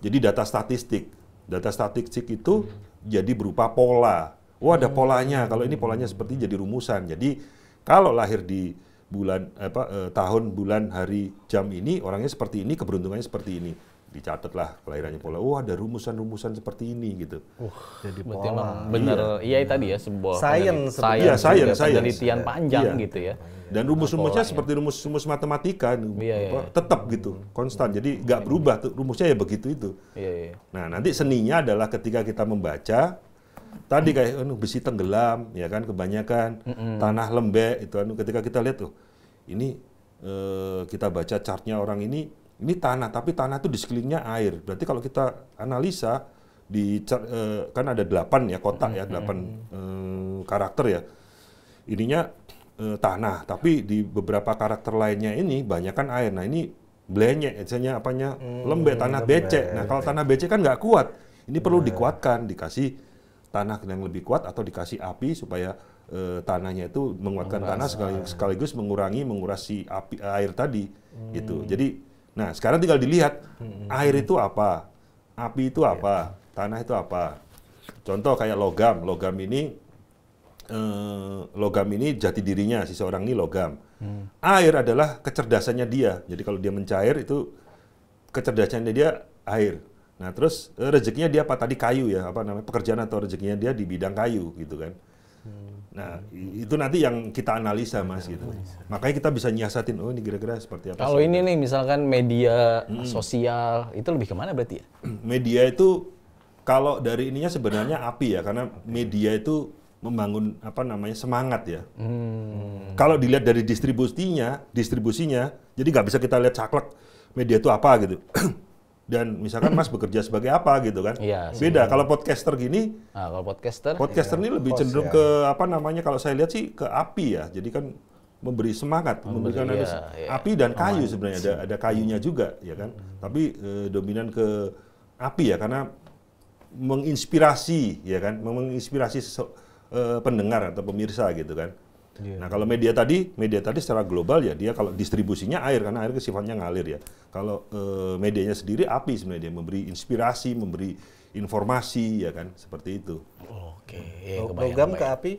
Jadi data statistik. Data statistik itu jadi berupa pola. Oh, ada polanya. Kalau ini polanya seperti jadi rumusan. Jadi kalau lahir di bulan tahun, bulan, hari, jam ini, orangnya seperti ini, keberuntungannya seperti ini. Dicatatlah kelahirannya pola. Oh, ada rumusan-rumusan seperti ini gitu. Jadi Berarti pola. emang bener, iya tadi ya sebuah Science Iya, science. penelitian panjang Iya. gitu ya. Dan rumus-rumusnya seperti rumus-rumus matematika, tetap gitu, konstan. Jadi nggak berubah, tuh, rumusnya ya begitu itu. Iya. Nah, nanti seninya adalah ketika kita membaca, tadi kayak besi tenggelam, ya kan, kebanyakan, tanah lembek, itu ketika kita lihat tuh, ini kita baca chartnya orang ini tanah, tapi tanah itu di sekelilingnya air. Berarti kalau kita analisa, kan ada 8 ya, kotak ya, 8 karakter ya. Ininya tanah, tapi di beberapa karakter lainnya ini banyak kan air. Nah ini blenyek, misalnya apanya lembek, tanah becek. Nah kalau tanah becek kan nggak kuat, ini perlu dikuatkan, dikasih tanah yang lebih kuat atau dikasih api supaya tanahnya itu menguatkan tanah sekaligus mengurangi air tadi. Gitu. Jadi, nah sekarang tinggal dilihat air itu apa, api itu apa, tanah itu apa. Contoh kayak logam ini. Logam ini jati dirinya, seseorang ini logam. Air adalah kecerdasannya dia. Jadi kalau dia mencair itu kecerdasannya dia air. Nah terus rezekinya dia apa tadi kayu ya, apa namanya pekerjaan atau rezekinya dia di bidang kayu gitu kan. Nah itu nanti yang kita analisa Mas gitu. Makanya kita bisa nyiasatin oh ini kira-kira seperti apa. Kalau ini nih misalkan media sosial itu lebih kemana berarti ya? Media itu kalau dari ininya sebenarnya api ya, karena media itu membangun apa namanya semangat ya. Kalau dilihat dari distribusinya, jadi nggak bisa kita lihat saklek media itu apa gitu. Dan misalkan Mas bekerja sebagai apa gitu kan? Iya, beda. Kalau podcaster gini, Kalau podcaster, ini lebih cenderung ke apa namanya? Kalau saya lihat sih ke api ya. Jadi kan memberi semangat, memberikan api dan kayu sebenarnya ada kayunya juga ya kan. Tapi dominan ke api ya karena menginspirasi ya kan, menginspirasi pendengar atau pemirsa gitu kan. Nah kalau media tadi secara global ya dia kalau distribusinya air karena air sifatnya ngalir ya. Kalau medianya sendiri api sebenarnya dia memberi inspirasi, memberi informasi ya kan seperti itu. Oke. Logam ke api?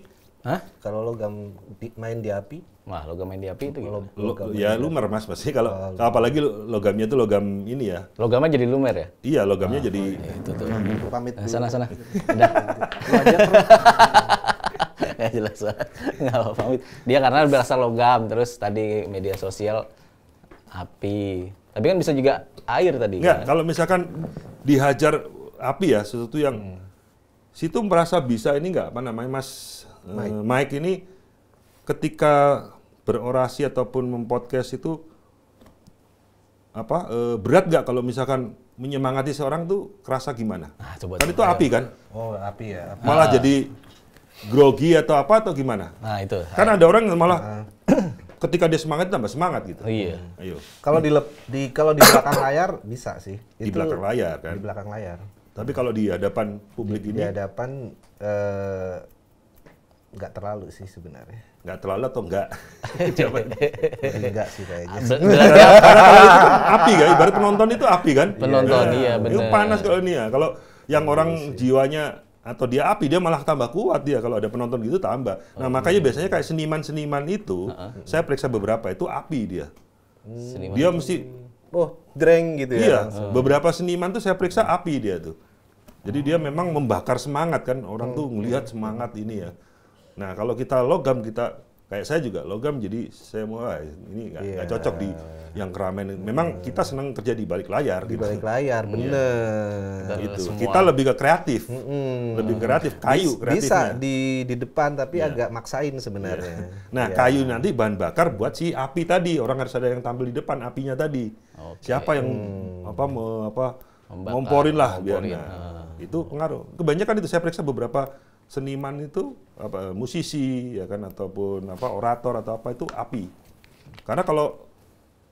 Hah? Kalau logam main di api? Wah, logam main di api itu gimana? Ya lumer Mas pasti kalau apalagi logamnya itu logam ini ya. Logamnya jadi lumer ya? Iya logamnya jadi Itu tuh. Pamit dulu. Sana. Udah. Ya jelas banget. Nggak apa pamit. Dia karena berasal logam, terus tadi media sosial api. Tapi kan bisa juga air tadi. Enggak, kan? kalau misalkan dihajar api ya, sesuatu yang situ merasa bisa ini enggak, apa namanya Mas Mike ini ketika berorasi ataupun mempodcast itu berat nggak kalau misalkan menyemangati seorang tuh kerasa gimana? Nah, coba. Kan itu api kan? Oh, api ya. Malah jadi grogi atau apa atau gimana? Nah, itu. Kan ada orang yang malah ketika dia semangat tambah semangat gitu. Oh, iya. Ayo. Kalau di belakang layar bisa sih. Di belakang layar kan. Di belakang layar. Tapi kalau di hadapan publik Di ini hadapan nggak terlalu sih sebenarnya. nggak terlalu atau enggak? Coba. Enggak sih kayaknya. Berarti Karena kalau itu kan api kan, ibarat penonton itu api kan? Penonton, iya, Itu bener. panas kalau ini ya. Kalau yang orang jiwanya atau dia api, dia malah tambah kuat dia. Kalau ada penonton gitu tambah. Nah makanya biasanya kayak seniman-seniman itu, saya periksa beberapa itu api dia. seniman. Dia mesti, Oh, dreng gitu ya. iya, langsung. beberapa seniman tuh saya periksa api dia tuh. Jadi dia memang membakar semangat kan, orang tuh ngelihat semangat ini ya. Nah kalau kita logam, kita kayak saya juga logam, jadi saya mau ini nggak cocok di yang keramaian. Memang kita senang kerja di balik layar. Di gitu. balik layar, bener. Itu. semua. Kita lebih ke kreatif. Lebih kreatif, kayu Bisa kreatifnya. di depan tapi agak maksain sebenarnya. Nah, Iya. kayu nanti bahan bakar buat si api tadi. Orang harus ada yang tampil di depan apinya tadi. Oke. Siapa yang ngomporin lah biar. ngomporin. Nah, itu pengaruh. Kebanyakan itu saya periksa beberapa seniman itu musisi ya kan ataupun orator atau apa itu api. Karena kalau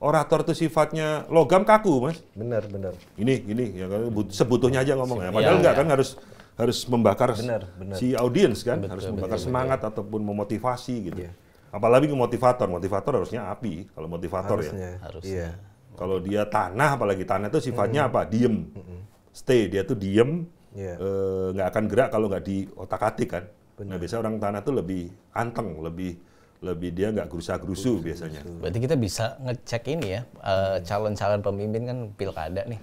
orator itu sifatnya logam kaku, Mas. Benar. Gini ya kan sebutuhnya aja ngomong ya. Padahal Iya, enggak iya. kan harus membakar Benar. si audiens kan, Betul, harus betul, membakar semangat ataupun memotivasi gitu. Iya. Apalagi motivator harusnya api kalau motivator ya. Harusnya. Harusnya. Iya. Kalau dia tanah, apalagi tanah itu sifatnya apa? Diem, stay. Dia tuh diem, Iya. nggak akan gerak kalau nggak diotak-atik kan. Nah biasanya orang tanah tuh lebih anteng, lebih dia nggak gerusa-gerusu biasanya. Berarti kita bisa ngecek ini ya, calon-calon pemimpin kan pilkada nih.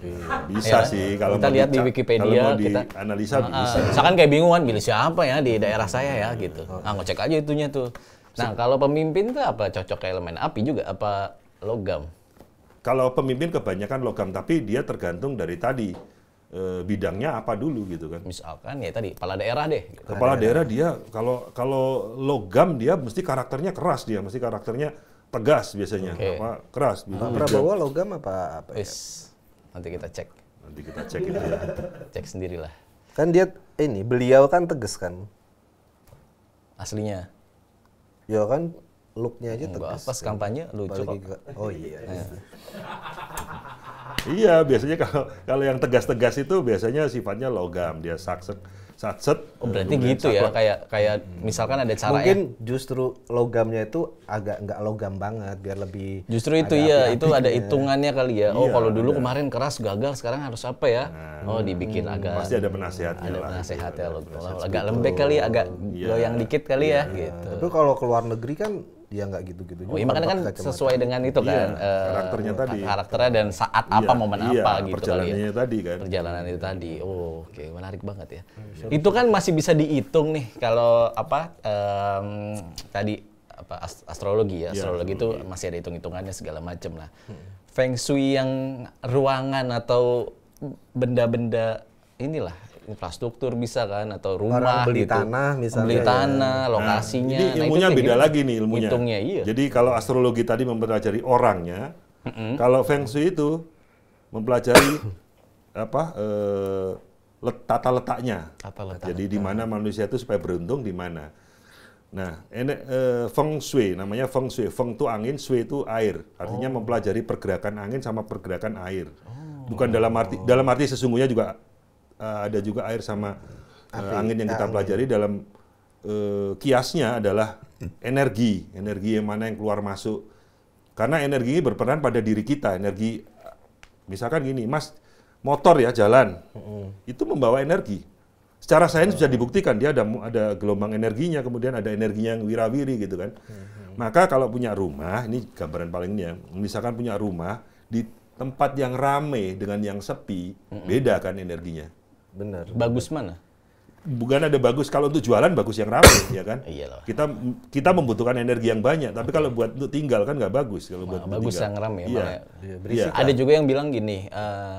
Bisa Ya, sih kalau kita mau lihat di dicak- Wikipedia, kalau mau kita dianalisa bisa. Misalkan kayak bingung kan, milih siapa ya di daerah saya ya gitu. Ngecek aja itunya tuh. Nah, kalau pemimpin tuh apa cocok elemen api juga apa logam? Kalau pemimpin kebanyakan logam, tapi dia tergantung dari tadi bidangnya apa dulu gitu kan. Misalkan ya tadi kepala daerah deh. Kepala daerah dia kalau logam dia mesti karakternya keras, dia mesti karakternya tegas biasanya, Oke. keras. Pak Prabowo logam apa ya? Wis, nanti kita cek, Nanti kita cek itu ya. cek sendirilah. Kan dia beliau kan tegas kan. Aslinya. Ya kan looknya aja Enggak, tegas. pas kampanye lucu Apalagi kok. oh iya. Iya, biasanya kalau yang tegas-tegas itu biasanya sifatnya logam, dia satset. Oh, berarti kemudian gitu ya, saklek. kayak misalkan ada cara Mungkin justru logamnya itu agak nggak logam banget biar lebih Justru itu ada ya, api-api itu ada gitu ya. hitungannya kali ya. Oh, Iya, kalau dulu ada. kemarin keras gagal, sekarang harus apa ya? Oh, dibikin agak Pasti ada penasehatnya ada lah. penasehatnya Ada loh. penasehat Agak lembek kali, agak Iya. goyang dikit kali ya gitu. Tapi kalau ke luar negeri kan dia nggak gitu-gitu Oh, iya makanya kan pakai kacamata. sesuai dengan itu kan. Iya, karakternya tadi. Karakternya dan saat apa, Iya, momen iya, apa gitu kali ya. perjalanannya tadi kan. Perjalanan itu tadi. Oh, oke, menarik banget ya. Itu kan masih bisa dihitung nih kalau tadi astrologi ya. Iya, Astrologi itu masih ada hitung-hitungannya segala macam lah. Feng Shui yang ruangan atau benda-benda inilah infrastruktur bisa kan atau rumah Orang beli gitu. tanah misalnya Beli ya. tanah, lokasinya. Ini Nah, itu ilmunya kayak beda gimana? lagi nih ilmunya. Hitungnya iya. Jadi kalau astrologi tadi mempelajari orangnya, kalau Feng Shui itu mempelajari tata letaknya. Tata letak. Jadi di mana manusia itu supaya beruntung di mana. Nah, Feng Shui namanya Feng Shui. Feng itu angin, Shui itu air. Artinya mempelajari pergerakan angin sama pergerakan air. Bukan dalam arti sesungguhnya juga ada juga air sama angin yang kita pelajari dalam kiasnya adalah energi yang mana yang keluar masuk. Karena energi ini berperan pada diri kita. Energi, misalkan gini, Mas, motor ya jalan, itu membawa energi. Secara sains bisa dibuktikan dia ada gelombang energinya, kemudian ada energinya yang wirawiri gitu kan. Maka kalau punya rumah, ini gambaran paling ini ya, misalkan punya rumah di tempat yang rame dengan yang sepi, beda kan energinya. Benar. Bagus mana? Bukan ada bagus, kalau untuk jualan bagus yang rame ya kan. Iyalah. Kita membutuhkan energi yang banyak, tapi kalau buat untuk tinggal kan nggak bagus kalau buat untuk Bagus tinggal. yang rame Iya. emang ya. Iya. Ada juga yang bilang gini,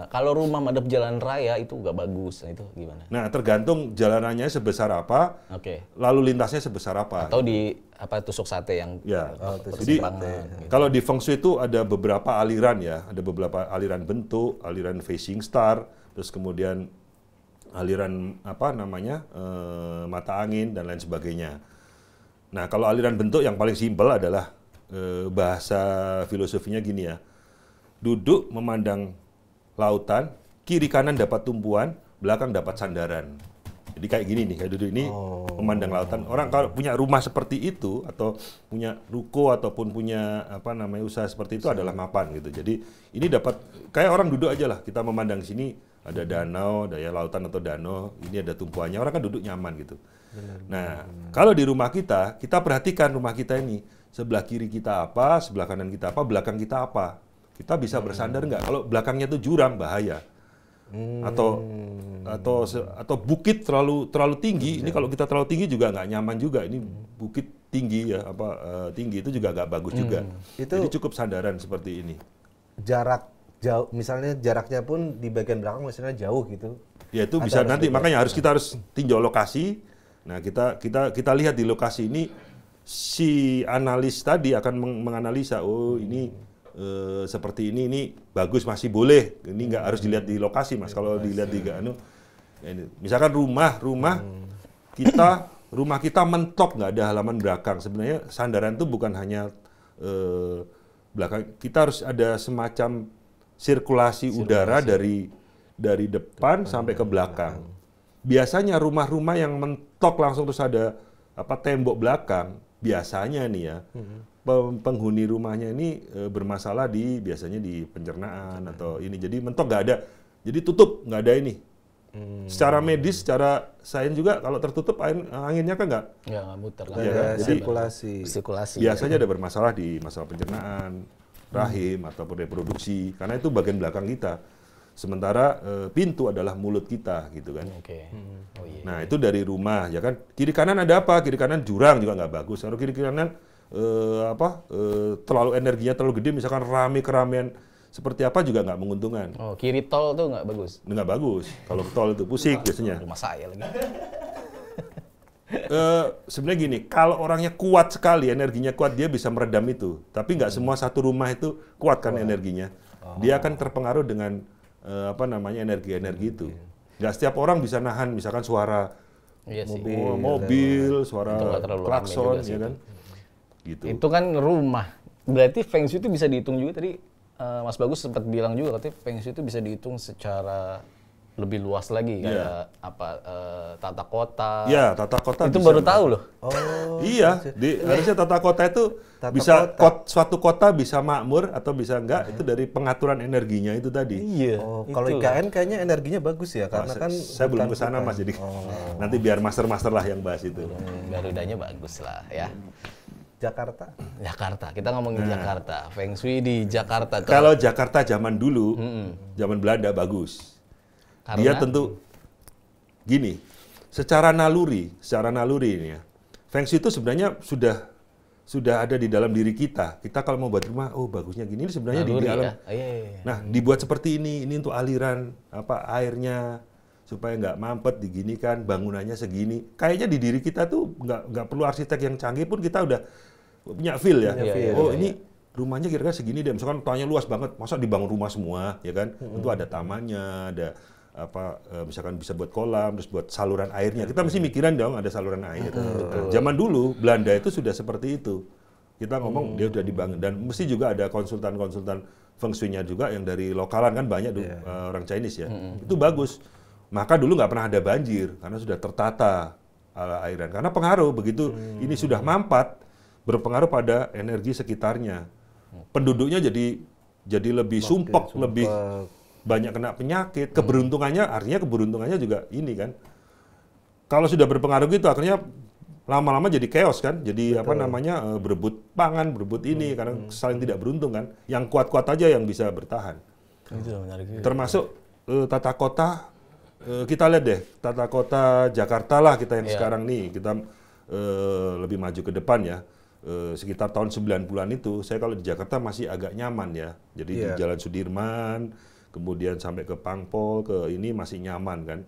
kalau rumah madep jalan raya itu nggak bagus. Nah, itu gimana? Nah, tergantung jalanannya sebesar apa, Oke. lalu lintasnya sebesar apa. Atau di tusuk sate yang Ya, jadi jadi kalau di Feng Shui itu ada beberapa aliran ya, ada beberapa aliran bentuk, aliran facing star, terus kemudian aliran mata angin dan lain sebagainya. Nah, kalau aliran bentuk yang paling simpel adalah bahasa filosofinya gini ya, duduk memandang lautan, kiri kanan dapat tumpuan, belakang dapat sandaran. Jadi kayak gini nih, kayak duduk ini memandang lautan. Orang kalau punya rumah seperti itu atau punya ruko ataupun punya usaha seperti itu adalah mapan gitu. Jadi ini dapat kayak orang duduk aja lah. Kita memandang sini ada danau, daya lautan atau danau, ini ada tumpuannya. Orang kan duduk nyaman gitu. Nah, kalau di rumah kita perhatikan rumah kita ini. Sebelah kiri kita apa, sebelah kanan kita apa, belakang kita apa. Kita bisa bersandar nggak? Kalau belakangnya itu jurang, bahaya. Atau bukit terlalu tinggi. Ini kalau kita terlalu tinggi juga nggak nyaman juga. Ini bukit tinggi ya, tinggi itu juga nggak bagus juga. Itu- Jadi cukup sandaran seperti ini. Jarak jauh, misalnya jaraknya pun di bagian belakang misalnya jauh gitu. Ya itu bisa nanti, makanya kita harus tinjau lokasi. Nah, kita lihat di lokasi ini si analis tadi akan menganalisa, oh ini seperti ini bagus, masih boleh. Ini nggak harus dilihat di lokasi, Mas. Kalau dilihat di misalkan rumah kita mentok, nggak ada halaman belakang. Sebenarnya sandaran itu bukan hanya belakang, kita harus ada semacam sirkulasi udara dari depan sampai ke belakang. Biasanya rumah-rumah yang mentok langsung terus ada tembok belakang, biasanya nih ya, penghuni rumahnya ini bermasalah biasanya di pencernaan atau ini. Jadi mentok nggak ada, jadi tutup nggak ada ini. Secara medis, secara sains juga kalau tertutup anginnya kan nggak muter lah. Ya, kan? Sirkulasi. Biasanya ada bermasalah di masalah pencernaan, rahim ataupun reproduksi, karena itu bagian belakang kita. Sementara pintu adalah mulut kita, gitu kan. Oke. Oh, iya. Nah itu dari rumah, ya kan. Kiri kanan ada apa? Kiri kanan jurang juga nggak bagus. Kalau kiri kanan terlalu energinya terlalu gede, misalkan keramaian seperti apa juga nggak menguntungkan. Oh, kiri tol tuh nggak bagus? Nggak bagus. Kalau tol itu pusing biasanya. Rumah saya lagi. Sebenarnya gini, kalau orangnya kuat sekali, energinya kuat, dia bisa meredam itu. Tapi nggak semua satu rumah itu kuat kan energinya. Dia akan terpengaruh dengan energi-energi itu. Nggak setiap orang bisa nahan, misalkan suara mobil, suara klakson, ya kan? Gitu. Itu kan rumah. Berarti Feng Shui itu bisa dihitung juga tadi. Mas Bagus sempat bilang juga katanya Feng Shui itu bisa dihitung secara lebih luas lagi, kayak tata kota. Ya, tata kota. Itu baru tahu loh. Oh. Iya, harusnya tata kota itu suatu kota bisa makmur atau bisa enggak, itu dari pengaturan energinya itu tadi. Iya. Oh, kalau IKN kayaknya energinya bagus ya, karena kan saya belum ke sana, Mas, jadi nanti biar master-master lah yang bahas itu. Garudanya bagus lah ya. Jakarta, kita ngomongin Jakarta. Feng Shui di Jakarta. Kalau Jakarta zaman dulu, zaman Belanda bagus. Karena? Dia tentu gini, secara naluri ini ya. Feng Shui itu sebenarnya sudah ada di dalam diri kita. Kita kalau mau buat rumah, oh bagusnya gini, ini sebenarnya naluri, di alam. Ya? Iya. Nah, dibuat seperti ini untuk aliran airnya supaya nggak mampet, diginikan, bangunannya segini. Kayaknya di diri kita tuh nggak perlu arsitek yang canggih pun kita udah punya feel ya. Ini rumahnya kira-kira segini deh. Misalkan tanahnya luas banget, masa dibangun rumah semua, ya kan? Tentu ada tamannya, ada misalkan bisa buat kolam, terus buat saluran airnya. Kita mesti mikiran dong ada saluran air. Nah, zaman dulu Belanda itu sudah seperti itu. Kita ngomong dia sudah dibangun, dan mesti juga ada konsultan Feng Shui-nya juga yang dari lokalan kan banyak orang Chinese ya. Itu bagus. Maka dulu nggak pernah ada banjir karena sudah tertata airan. Karena pengaruh begitu ini sudah mampat, berpengaruh pada energi sekitarnya. Penduduknya jadi lebih sumpek, lebih banyak kena penyakit. Keberuntungannya juga ini kan. Kalau sudah berpengaruh gitu, akhirnya lama-lama jadi chaos kan. Jadi berebut pangan, berebut ini karena saling tidak beruntung kan. Yang kuat-kuat aja yang bisa bertahan. Itu menarik juga. Termasuk tata kota. Kita lihat deh, tata kota Jakarta lah kita yang sekarang nih, kita lebih maju ke depan ya. Sekitar tahun 90-an itu, saya kalau di Jakarta masih agak nyaman ya. Jadi di Jalan Sudirman, kemudian sampai ke Pangpol, ke ini masih nyaman kan.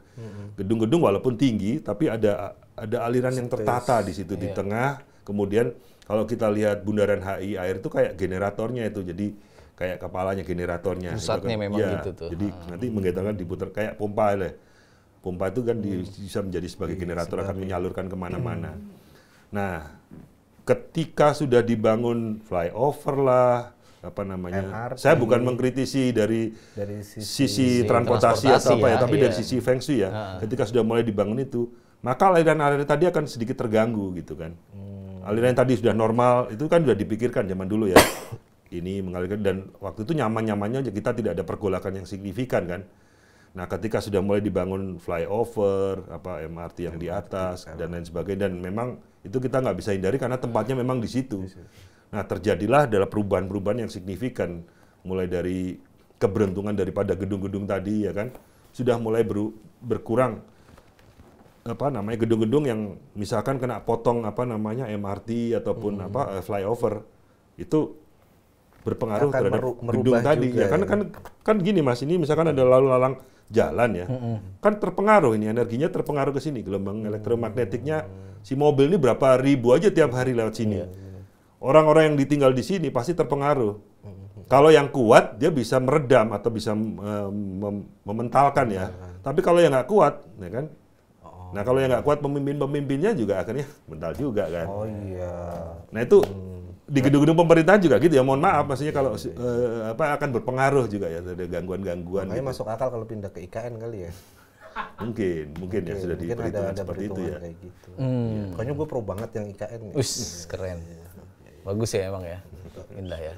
Gedung-gedung walaupun tinggi, tapi ada aliran yang tertata di situ di tengah. Kemudian kalau kita lihat bundaran HI air itu kayak generatornya itu, jadi kayak kepalanya generatornya. Pusatnya kan, memang gitu tuh. Jadi nanti menggetarkan diputar kayak pompa lah. Pompa itu kan bisa menjadi sebagai generator, akan menyalurkan kemana-mana. Nah, ketika sudah dibangun flyover lah, MRT. saya bukan mengkritisi dari sisi transportasi atau apa ya, tapi dari sisi Feng Shui ya. Ketika sudah mulai dibangun itu, maka aliran-aliran tadi akan sedikit terganggu gitu kan. Aliran yang tadi sudah normal, itu kan sudah dipikirkan zaman dulu ya. Ini mengalirkan, dan waktu itu nyaman-nyamannya aja, kita tidak ada pergolakan yang signifikan kan. Nah, ketika sudah mulai dibangun flyover, MRT yang di atas dan lain sebagainya, dan memang itu kita nggak bisa hindari karena tempatnya memang di situ. Nah, terjadilah adalah perubahan-perubahan yang signifikan, mulai dari keberuntungan daripada gedung-gedung tadi ya kan, sudah mulai berkurang gedung-gedung yang misalkan kena potong MRT ataupun flyover itu berpengaruh terhadap gedung tadi ya kan gini Mas, ini misalkan ada lalu lalang jalan ya, kan terpengaruh ini energinya terpengaruh ke sini, gelombang elektromagnetiknya si mobil ini berapa ribu aja tiap hari lewat sini. Orang-orang yang ditinggal di sini pasti terpengaruh. Kalau yang kuat dia bisa meredam atau bisa mementalkan ya. Tapi kalau yang nggak kuat, ya kan? Nah kalau yang nggak kuat pemimpin-pemimpinnya juga akhirnya mental juga kan. Oh iya. Nah itu di gedung-gedung pemerintahan juga gitu ya. Mohon maaf, maksudnya kalau akan berpengaruh juga ya ada gangguan-gangguan. Makanya Gitu. masuk akal kalau pindah ke IKN kali ya. Mungkin ya sudah Mungkin diperhitungkan ada seperti itu perhitungan ya. kayak gitu. Makanya gue pro banget yang IKN. nih. Keren. Bagus ya emang ya. Indah ya.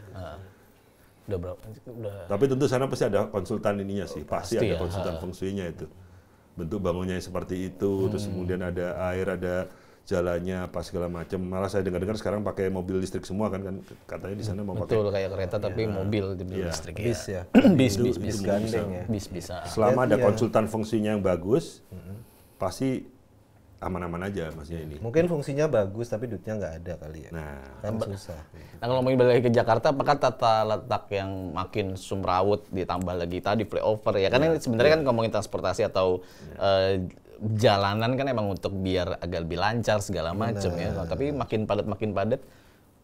Udah berapa? Udah. Tapi tentu sana pasti ada konsultan ininya sih, pasti ada ya. konsultan feng shui-nya itu. Bentuk bangunnya seperti itu, terus kemudian ada air, ada jalannya, apa segala macam. Malah saya dengar-dengar sekarang pakai mobil listrik semua kan katanya di sana mau pakai. Betul kayak kereta tapi mobil di listrik Bis ya. Bis Bis gandeng ya. Bis bisa. Selama ada Iya. konsultan feng shui-nya yang bagus, pasti aman-aman aja maksudnya ini. Mungkin fungsinya bagus tapi duitnya nggak ada kali ya. Nah, Kan susah. Nah kalau ngomongin balik lagi ke Jakarta, apakah tata letak yang makin sumrawut ditambah lagi tadi flyover ya? Karena sebenarnya kan ngomongin transportasi atau jalanan kan emang untuk biar agak lebih lancar segala macam ya. Nah, tapi makin padat,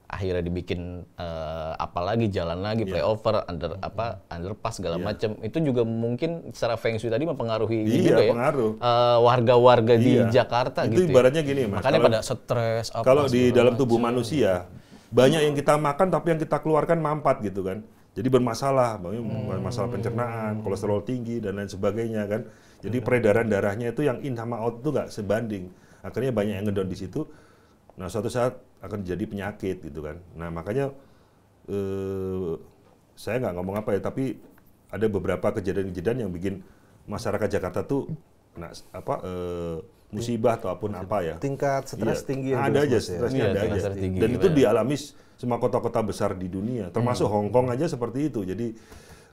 akhirnya dibikin apalagi jalan lagi flyover, underpass segala macam. Itu juga mungkin secara feng shui tadi mempengaruhi juga ya. pengaruh. Warga-warga di Iya. Jakarta Itu gitu. ibaratnya gini, Mas. Makanya Kalau- pada stres apa Kalau di segala dalam macam. tubuh manusia banyak yang kita makan tapi yang kita keluarkan mampat gitu kan. Jadi bermasalah, masalah pencernaan, kolesterol tinggi dan lain sebagainya kan. Jadi peredaran darahnya itu yang in sama out itu nggak sebanding. Akhirnya banyak yang ngedon di situ. Nah suatu saat akan jadi penyakit gitu kan. Nah makanya saya nggak ngomong apa ya, tapi ada beberapa kejadian-kejadian yang bikin masyarakat Jakarta tuh kena musibah ataupun apa ya. Tingkat stres Iya, tinggi yang ada terus, aja Mas, ya. stresnya Iya, ada tingkat aja. stres tinggi, Dan itu benar. dialami semua kota-kota besar di dunia, termasuk Hong Kong aja seperti itu. Jadi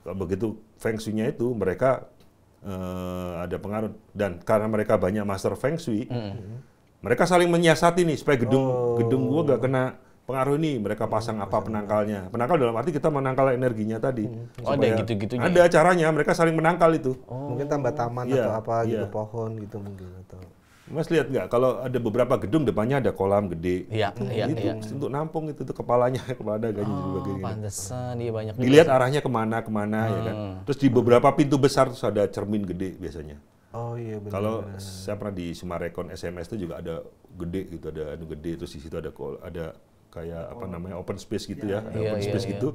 kalau begitu feng shui-nya itu mereka ada pengaruh, dan karena mereka banyak master feng shui, mereka saling menyiasati nih supaya gedung gua gak kena pengaruh ini. Mereka pasang apa penangkalnya. Penangkal dalam arti kita menangkal energinya tadi. Oh, ada Supaya- gitu-gitunya Ada caranya, mereka saling menangkal itu. Mungkin tambah taman Iya, atau apa gitu, iya. pohon gitu mungkin atau. Mas lihat nggak, kalau ada beberapa gedung depannya ada kolam gede. Iya, iya, itu iya. untuk nampung itu tuh kepalanya, kepala dagangnya juga kayak gini. Pantesan dia banyak juga. Dilihat arahnya kemana ya kan. Terus di beberapa pintu besar terus ada cermin gede biasanya. Oh iya benar. Kalau saya pernah di Sumarekon SMS itu juga ada gede gitu, ada gede, terus di situ ada kayak apa namanya open space gitu ya, ada Iya, open iya, space iya. gitu.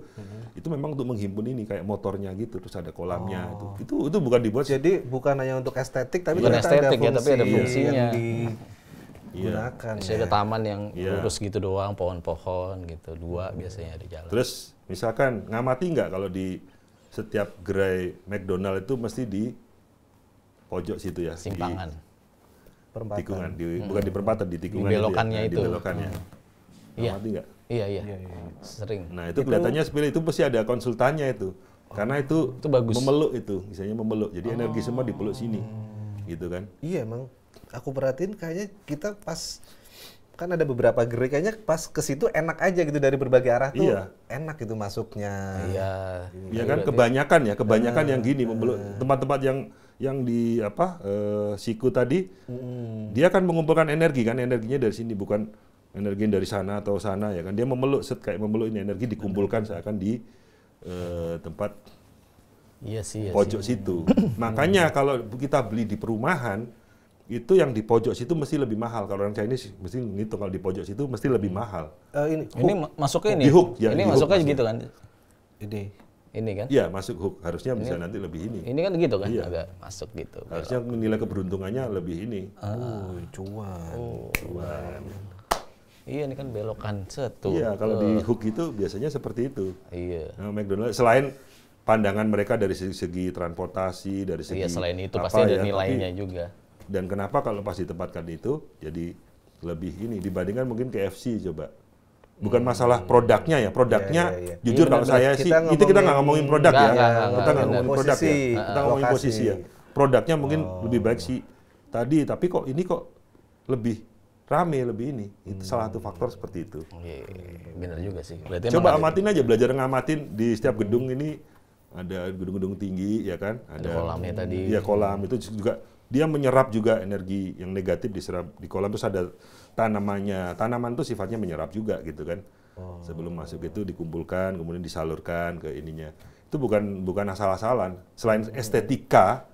Itu memang untuk menghimpun ini kayak motornya gitu, terus ada kolamnya itu bukan dibuat Jadi bukan hanya untuk estetik tapi Bukan ternyata estetik ada ya, tapi ada fungsi fungsinya. yang digunakan. Biasanya ada taman yang Iya. lurus gitu doang, pohon-pohon gitu, dua biasanya di jalan. Terus misalkan ngamati nggak kalau di setiap gerai McDonald itu mesti di pojok situ ya, Simpangan. Perempatan. di tikungan, bukan di perempatan, di tikungan Di belokannya ya, itu. Di belokannya. Iya. Ngamati nggak? Iya, iya. Sering. Nah itu kelihatannya seperti itu pasti ada konsultannya itu, karena itu bagus. memeluk itu, misalnya memeluk, jadi energi semua dipeluk sini, gitu kan? Iya emang aku perhatiin kayaknya kita pas kan ada beberapa gerai kayaknya pas ke situ enak aja gitu dari berbagai arah tuh Iya. enak gitu masuknya. Iya. Ya kan kebanyakan yang gini memeluk tempat-tempat yang di siku tadi, dia kan mengumpulkan energi kan, energinya dari sini bukan energi dari sana atau sana ya kan, dia memeluk kayak memeluk ini energi dikumpulkan seakan di tempat Iya sih, iya pojok sih. situ. Makanya kalau kita beli di perumahan itu yang di pojok situ mesti lebih mahal. Kalau orang Chinese mesti ngitung kalau di pojok situ mesti lebih mahal. Ini masuknya ini. Di hook, ya, Ini di hook masuknya maksudnya. gitu kan. ini Kan? Iya, masuk hook. Harusnya bisa nanti lebih ini. Ini kan gitu kan, Iya. agak masuk gitu. Harusnya nilai keberuntungannya lebih ini. cuan. Iya, ini kan belokan setu. Iya, kalau di hook itu biasanya seperti itu. Iya. Nah, McDonald selain pandangan mereka dari segi transportasi, dari segi Iya, selain itu apa pasti ada ya, nilainya tapi- juga. Dan kenapa kalau pas ditempatkan itu jadi lebih ini dibandingkan mungkin KFC coba. Bukan masalah produknya ya, produknya Iya, iya, iya. jujur Iya, kalau benar-benar. saya sih itu kita nggak ngomongin produk ya, Nggak, kita nggak benar. ngomongin produk ya, Posisi, kita ngomongin lokasi. posisi ya. Produknya mungkin lebih baik sih tadi, tapi kok ini kok lebih rame, lebih ini. Itu salah satu faktor seperti itu. Iya, benar juga sih. Berarti Coba emang ada- amatin aja, belajar ngamatin di setiap gedung ini ada gedung-gedung tinggi, ya kan? Ada kolamnya tadi. Iya, kolam itu juga dia menyerap juga energi yang negatif diserap di kolam. Terus ada tanamannya. Tanaman itu sifatnya menyerap juga gitu kan. Sebelum masuk itu dikumpulkan, kemudian disalurkan ke ininya. Itu bukan asal-asalan. Selain estetika,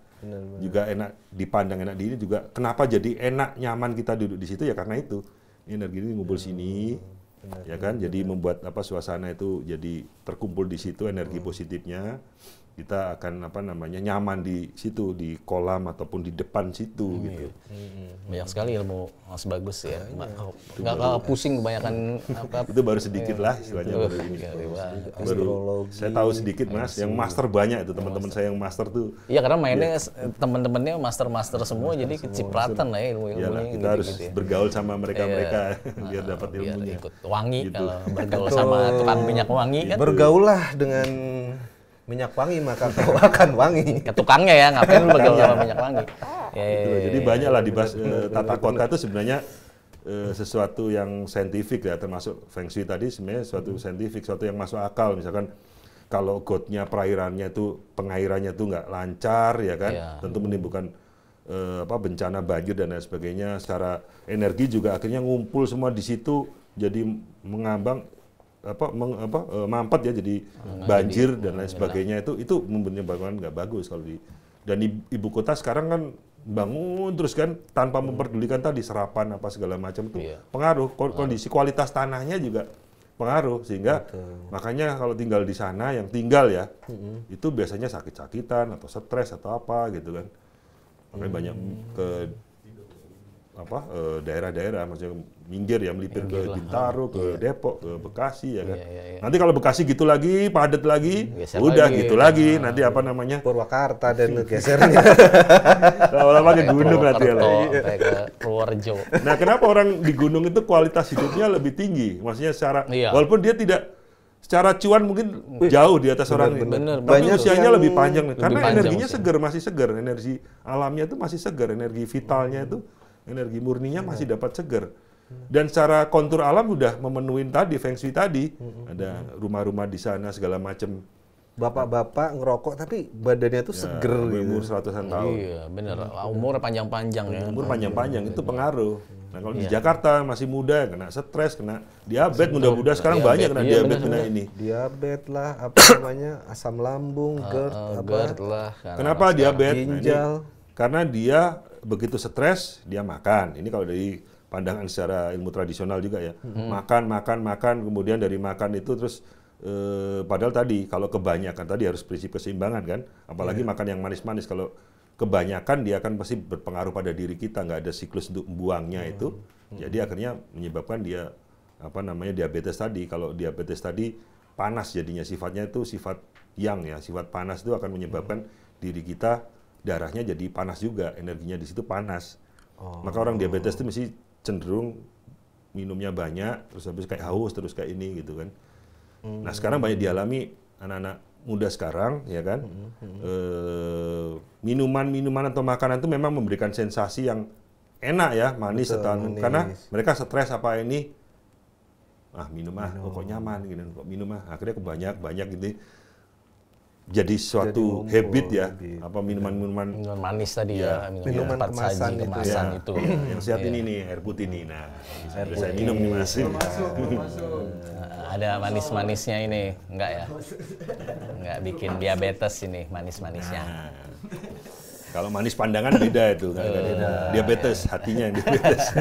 juga enak dipandang, enak di ini juga. Kenapa jadi enak, nyaman kita duduk di situ ya karena itu. Energi ini ngumpul sini, ya kan? Jadi membuat suasana itu jadi terkumpul di situ energi positifnya. Kita akan nyaman di situ, di kolam ataupun di depan situ gitu. Banyak sekali ilmu Mas Bagus ya. Nggak pusing kebanyakan Itu baru sedikit lah istilahnya baru ini. Baru saya tahu sedikit Mas, yang master banyak itu teman-teman saya yang master tuh. Iya karena mainnya teman-temannya master semua jadi kecipratan lah ya ilmu-ilmunya. Iyalah, kita harus bergaul sama mereka-mereka biar dapat ilmunya. Ikut wangi Gitu. kalau bergaul sama tukang minyak wangi kan. Bergaulah dengan minyak wangi maka kau akan wangi. Ke tukangnya ya, ngapain lu bergaul sama minyak wangi. Gitu loh. Jadi banyak lah dibahas tata kota itu sebenarnya sesuatu yang saintifik ya, termasuk Feng Shui tadi sebenarnya sesuatu saintifik, sesuatu yang masuk akal. Misalkan kalau gotnya perairannya itu pengairannya itu nggak lancar ya kan, tentu menimbulkan bencana banjir dan lain sebagainya. Secara energi juga akhirnya ngumpul semua di situ jadi mengambang mampet ya jadi banjir dan lain sebagainya itu menyebabkan nggak bagus kalau di dan ibu kota sekarang kan bangun terus kan tanpa memperdulikan tadi serapan segala macam itu pengaruh kondisi kualitas tanahnya juga pengaruh sehingga makanya kalau tinggal di sana yang tinggal ya itu biasanya sakit-sakitan atau stres atau apa gitu kan makanya banyak ke daerah-daerah maksudnya minggir ya melipir ke Bintaro, ke Depok, ke Bekasi ya kan. Nanti kalau Bekasi gitu lagi, padat lagi, udah gitu lagi. Nanti Purwakarta dan gesernya. Lama-lama ke gunung nanti ya. Ke Purworejo. Nah, kenapa orang di gunung itu kualitas hidupnya lebih tinggi? Maksudnya secara walaupun dia tidak secara cuan mungkin jauh di atas orang ini. Tapi usianya lebih panjang karena energinya segar, masih segar, energi alamnya itu masih segar, energi vitalnya itu energi murninya masih dapat segar. Dan secara kontur alam udah memenuhi tadi Feng Shui tadi. Ada rumah-rumah di sana segala macam. Bapak-bapak ngerokok tapi badannya tuh seger umur 100-an tahun. Iya, bener. Umur panjang-panjang ya. Umur panjang-panjang itu pengaruh. Nah, kalau di Jakarta masih muda kena stres, kena diabetes, muda-muda sekarang banyak kena diabetes kena ini. Diabetes lah, asam lambung, GERD lah. Kenapa diabetes? Ginjal. Karena dia begitu stres, dia makan. Ini kalau dari pandangan secara ilmu tradisional juga ya. Makan, kemudian dari makan itu terus padahal tadi kalau kebanyakan tadi harus prinsip keseimbangan kan. Apalagi makan yang manis-manis. Kalau kebanyakan dia akan pasti berpengaruh pada diri kita, nggak ada siklus untuk buangnya itu. Jadi akhirnya menyebabkan dia diabetes tadi. Kalau diabetes tadi panas jadinya sifatnya itu sifat yang ya, sifat panas itu akan menyebabkan diri kita darahnya jadi panas juga, energinya di situ panas. Maka orang diabetes itu mesti cenderung minumnya banyak, terus habis kayak haus, terus kayak ini gitu kan. Nah sekarang banyak dialami anak-anak muda sekarang, ya kan. Minuman-minuman atau makanan itu memang memberikan sensasi yang enak ya, manis atau karena mereka stres apa ini, minum kok nyaman gitu, kok minum akhirnya banyak gitu. Jadi suatu habit ya, minuman manis tadi ya, minuman kemasan itu. Yang sehat ini nih, air putih nih. Nah, saya minum nih Mas. Ada manis-manisnya ini, enggak ya? Enggak bikin diabetes ini manis-manisnya. Kalau manis pandangan beda itu, diabetes, hatinya yang diabetes.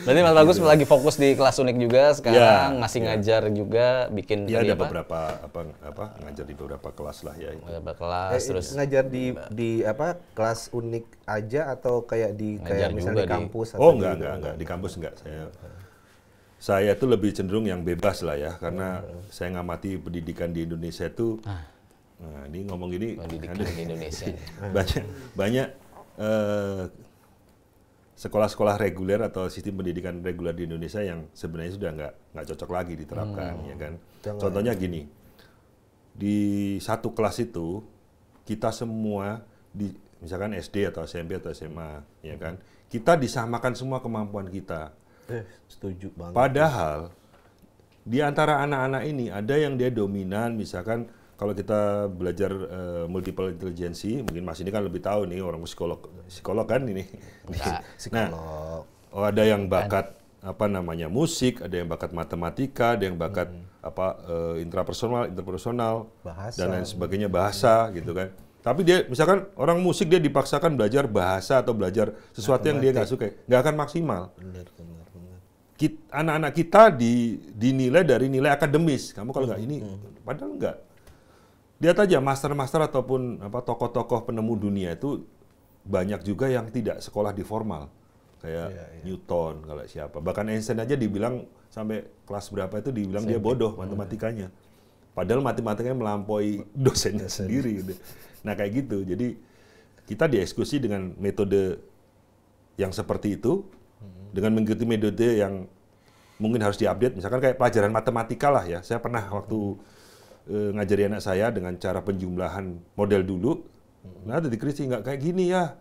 Berarti Mas Bagus lagi fokus di kelas unik juga sekarang, masih ngajar juga, bikin ada beberapa ngajar di beberapa kelas lah ya. Beberapa kelas terus ngajar di kelas unik aja atau kayak misalnya di kampus atau enggak, di kampus enggak. Saya tuh lebih cenderung yang bebas lah ya, karena saya ngamati pendidikan di Indonesia itu. Nah, ini ngomong gini, pendidikan di Indonesia. banyak sekolah-sekolah reguler atau sistem pendidikan reguler di Indonesia yang sebenarnya sudah nggak cocok lagi diterapkan, ya kan. Contohnya gini, di satu kelas itu kita semua misalkan SD atau SMP atau SMA, ya kan, kita disamakan semua kemampuan kita. Setuju banget. Padahal di antara anak-anak ini ada yang dia dominan, misalkan kalau kita belajar multiple intelligency, mungkin Mas ini kan lebih tahu nih, orang psikolog kan ini. Psikolog. Oh, ada yang bakat apa namanya musik, ada yang bakat matematika, ada yang bakat interpersonal, Bahasa. dan lain sebagainya, bahasa gitu kan. Tapi dia misalkan orang musik dia dipaksakan belajar bahasa atau belajar sesuatu yang dia nggak suka, nggak akan maksimal. Benar. Anak-anak kita dinilai dari nilai akademis. Kamu kalau nggak ini, padahal nggak. Lihat aja master-master ataupun tokoh-tokoh penemu dunia itu banyak juga yang tidak sekolah di formal. Kayak Newton, kalau siapa. Bahkan Einstein aja dibilang sampai kelas berapa itu dibilang dia bodoh matematikanya. Padahal matematikanya melampaui dosennya sendiri. Gitu. Nah kayak gitu. Jadi kita dieksekusi dengan metode yang seperti itu, dengan mengikuti metode yang mungkin harus diupdate. Misalkan kayak pelajaran matematika lah ya. Saya pernah waktu ngajari anak saya dengan cara penjumlahan model dulu. Nah dikritik nggak kayak gini ya.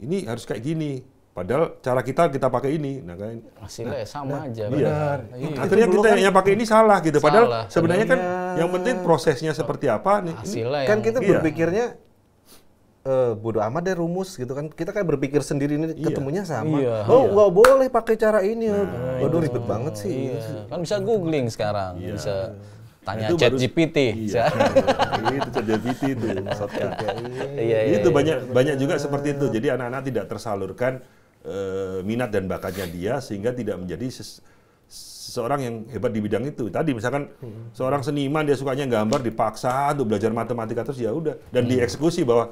Ini harus kayak gini. Padahal cara kita pakai ini, nah kan hasilnya sama aja. Iya. Iya. Akhirnya kita yang pakai ini salah gitu. Padahal Salah. sebenarnya kan yang penting prosesnya seperti apa nih. Hasilnya Kan yang kita berpikirnya bodo amat deh rumus gitu kan. Kita kayak berpikir sendiri ini ketemunya sama. Iya. Oh, nggak boleh pakai cara ini. Waduh ribet banget sih. iya. Kan bisa googling sekarang, bisa tanya Itu baru- ChatGPT. Iya. Itu ChatGPT itu. Iya. Itu banyak juga seperti itu. Jadi anak-anak tidak tersalurkan minat dan bakatnya dia sehingga tidak menjadi seseorang yang hebat di bidang itu. Tadi misalkan seorang seniman dia sukanya gambar dipaksa untuk belajar matematika terus ya udah dan dieksekusi bahwa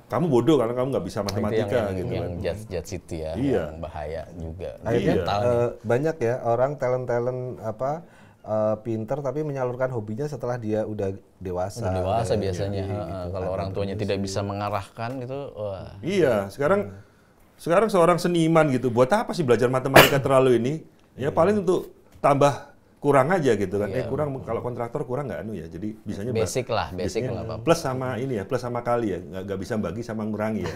kamu bodoh karena kamu nggak bisa matematika Itu gitu yang kan. judge itu ya, Iya. yang bahaya juga. Akhirnya Mental. banyak ya orang talent pinter tapi menyalurkan hobinya setelah dia udah dewasa. Dewasa biasanya. Kalau orang tuanya tidak bisa mengarahkan itu, wah. Iya, sekarang seorang seniman gitu, buat apa sih belajar matematika terlalu ini? Ya paling untuk tambah kurang aja gitu kan. Kurang kalau kontraktor kurang nggak ya. Jadi bisanya Basic lah biasanya nggak apa-apa. plus sama ini ya, plus sama kali ya. Nggak bisa bagi sama ngurangi ya.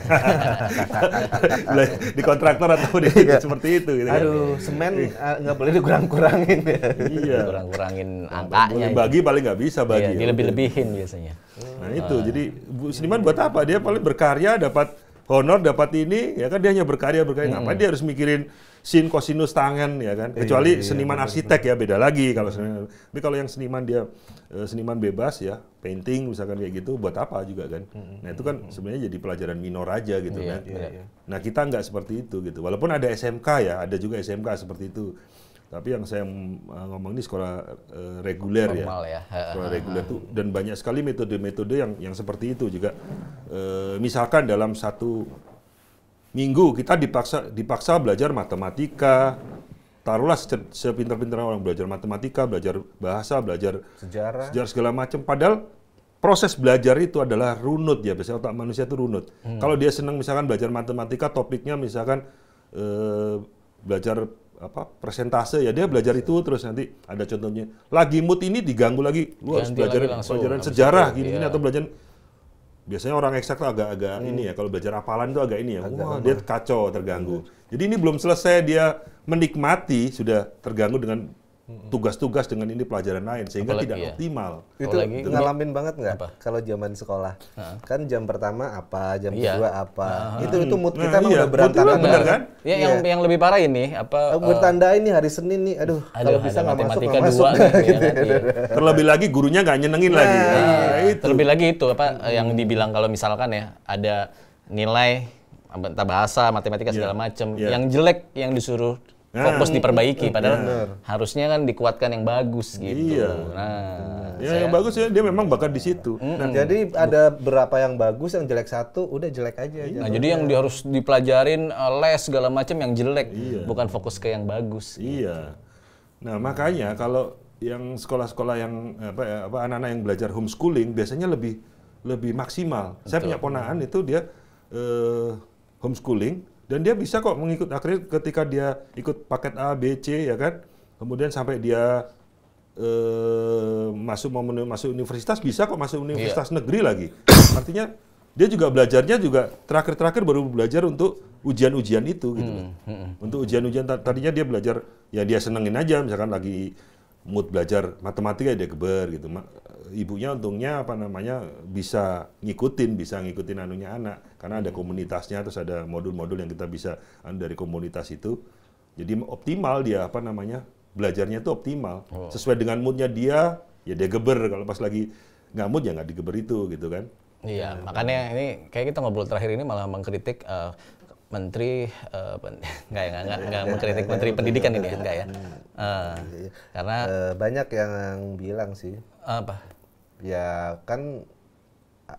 Di kontraktor atau di seperti itu gitu kan. Aduh, semen nggak boleh dikurang-kurangin ya. Iya. Kurang-kurangin angkanya. Boleh bagi paling nggak bisa bagi. Iya, ya. dilebih-lebihin biasanya. Nah itu, jadi seniman buat apa? Dia paling berkarya, dapat honor, dapat ini, ya kan dia hanya berkarya. Ngapain dia harus mikirin sin, kosinus, tangen, ya kan? Kecuali seniman arsitek ya, beda lagi kalau seniman. Tapi kalau yang seniman dia seniman bebas ya, painting misalkan kayak gitu, buat apa juga kan? Nah itu kan sebenarnya jadi pelajaran minor aja gitu kan. Nah kita nggak seperti itu gitu. Walaupun ada SMK ya, ada juga SMK seperti itu. Tapi yang saya ngomong ini sekolah reguler Formal ya. Sekolah reguler itu dan banyak sekali metode-metode yang seperti itu juga. Misalkan dalam satu minggu kita dipaksa belajar matematika. Taruhlah sepintar-pintar orang belajar matematika, belajar bahasa, belajar Sejarah. segala macam. Padahal proses belajar itu adalah runut ya. Biasanya otak manusia itu runut. Kalau dia senang misalkan belajar matematika, topiknya misalkan belajar presentase ya dia belajar itu terus nanti ada contohnya lagi mood ini diganggu lagi lu harus Ganti belajar lagi langsung, pelajaran habis sejarah itu, gini atau belajar biasanya orang eksak tuh agak ini ya kalau belajar hafalan tuh agak ini ya wah dia kacau terganggu jadi ini belum selesai dia menikmati sudah terganggu dengan tugas-tugas dengan ini pelajaran lain sehingga Apalagi tidak ya. optimal. Itu Apalagi ngalamin banget nggak? Apa? Kalau zaman sekolah, kan jam pertama apa, jam Iya. kedua apa, itu mood Nah, kita emang iya, udah berantakan. mood itu bener kan? Ya yang lebih parah ini Bertanda ini hari Senin nih, aduh, kalau bisa ada nggak masuk matematika nggak masuk. dua gitu ya kan. Iya. Terlebih lagi gurunya nggak nyenengin lagi. Nah, itu. Terlebih lagi itu yang dibilang kalau misalkan ya ada nilai entah bahasa, matematika segala macam, yang jelek yang disuruh fokus diperbaiki padahal harusnya kan dikuatkan yang bagus gitu. Iya. Nah, Yang bagus ya dia memang bakat di situ. Nah, jadi ada berapa yang bagus, yang jelek satu, udah jelek aja. nah, jadi yang harus dipelajarin les segala macam yang jelek, bukan fokus ke yang bagus. Iya. Nah, makanya kalau yang sekolah-sekolah yang anak-anak yang belajar homeschooling biasanya lebih maksimal. Saya punya ponakan itu dia homeschooling dan dia bisa kok mengikut akhirnya ketika dia ikut paket A, B, C ya kan. Kemudian sampai dia masuk universitas bisa kok masuk universitas negeri lagi. Artinya dia juga belajarnya juga terakhir baru belajar untuk ujian-ujian itu gitu kan. Untuk ujian-ujian tadinya dia belajar ya dia senengin aja misalkan lagi mood belajar matematika dia geber gitu. Ibunya untungnya bisa ngikutin anunya anak karena ada komunitasnya, terus ada modul-modul yang kita bisa dari komunitas itu. Jadi optimal dia belajarnya itu optimal sesuai dengan moodnya dia, ya dia geber. Kalau pas lagi nggak mood ya nggak digeber itu gitu kan. Iya, makanya ini kayak kita ngobrol terakhir ini malah mengkritik menteri nggak mengkritik menteri pendidikan ini ya, enggak ya? Karena banyak yang bilang sih. Apa? Ya kan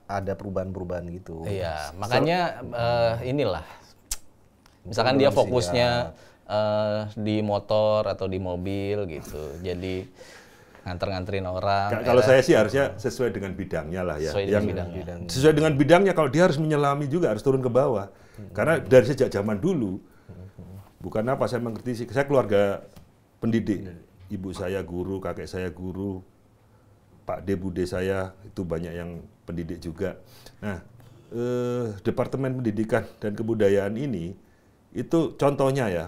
ada perubahan-perubahan gitu. Iya, makanya inilah. Misalkan dia fokusnya di motor atau di mobil gitu. Jadi nganterin orang. Kalau saya sih harusnya sesuai dengan bidangnya lah ya. Sesuai dengan bidangnya. Kalau dia harus menyelami juga harus turun ke bawah. Karena dari sejak zaman dulu, bukan apa saya mengerti. Saya keluarga pendidik. Ibu saya guru, kakek saya guru, Pak D, Bude saya itu banyak yang pendidik juga. Nah, Departemen Pendidikan dan Kebudayaan ini itu contohnya ya.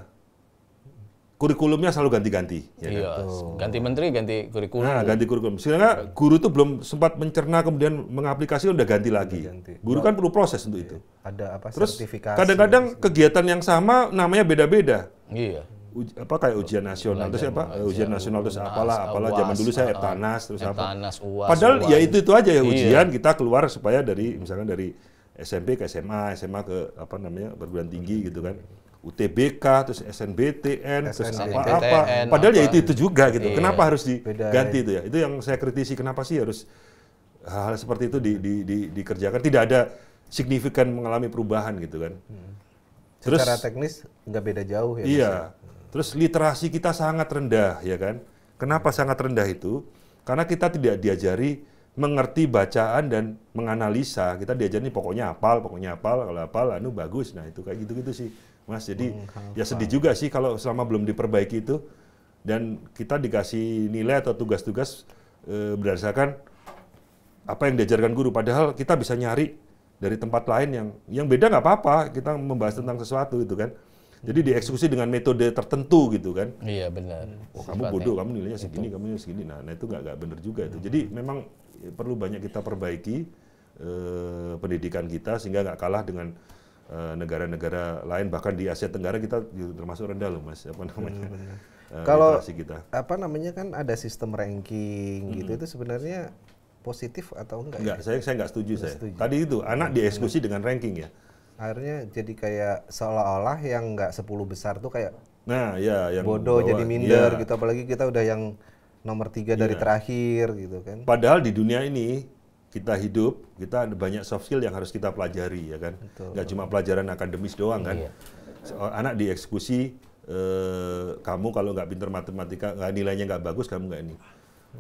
Kurikulumnya selalu ganti-ganti. Ya iya, kan? Ganti menteri, ganti kurikulum. Nah, ganti kurikulum. Sehingga guru itu belum sempat mencerna, kemudian mengaplikasikan udah ganti lagi. Guru kan perlu proses untuk itu. Ada apa? Terus Sertifikasi. kadang-kadang kegiatan yang sama namanya beda-beda. Iya. Kayak ujian nasional, terus ujian nasional, terus apalah zaman dulu saya Eptanas, terus apa. UAS, Padahal ya itu aja ya ujian Iya. kita keluar supaya misalkan dari SMP ke SMA ke perguruan tinggi gitu kan. UTBK, terus SNBTN, terus apa-apa. Padahal ya itu juga gitu. Iya. Kenapa harus diganti itu ya? Itu yang saya kritisi, kenapa sih harus hal seperti itu dikerjakan? Tidak ada signifikan mengalami perubahan gitu kan. Terus, secara teknis nggak beda jauh ya. Iya. Terus literasi kita sangat rendah ya kan. Kenapa sangat rendah itu? Karena kita tidak diajari mengerti bacaan dan menganalisa. Kita diajari pokoknya hafal, kalau hafal bagus. Nah, itu kayak gitu-gitu sih. Mas, jadi ya sedih juga sih kalau selama belum diperbaiki itu dan kita dikasih nilai atau tugas-tugas berdasarkan apa yang diajarkan guru. Padahal kita bisa nyari dari tempat lain yang beda nggak apa-apa. Kita membahas tentang sesuatu itu kan. Jadi dieksekusi dengan metode tertentu gitu kan. Iya benar. Oh, kamu bodoh, kamu nilainya segini, kamu nilainya segini. Nah itu nggak benar juga itu. Jadi memang perlu banyak kita perbaiki pendidikan kita sehingga nggak kalah dengan negara-negara lain, bahkan di Asia Tenggara kita termasuk rendah loh mas, Kalau kita. Kan ada sistem ranking gitu, itu sebenarnya positif atau enggak? Enggak, saya nggak setuju. Tadi itu anak dieksekusi dengan ranking ya. Akhirnya jadi kayak seolah-olah yang nggak 10 besar tuh kayak yang bodoh jadi minder gitu, apalagi kita udah yang nomor 3 dari terakhir gitu kan. Padahal di dunia ini kita hidup, kita ada banyak soft skill yang harus kita pelajari ya kan. Nggak cuma pelajaran akademis doang kan. Anak dieksekusi, kamu kalau nggak pintar matematika, nilainya nggak bagus, kamu nggak ini.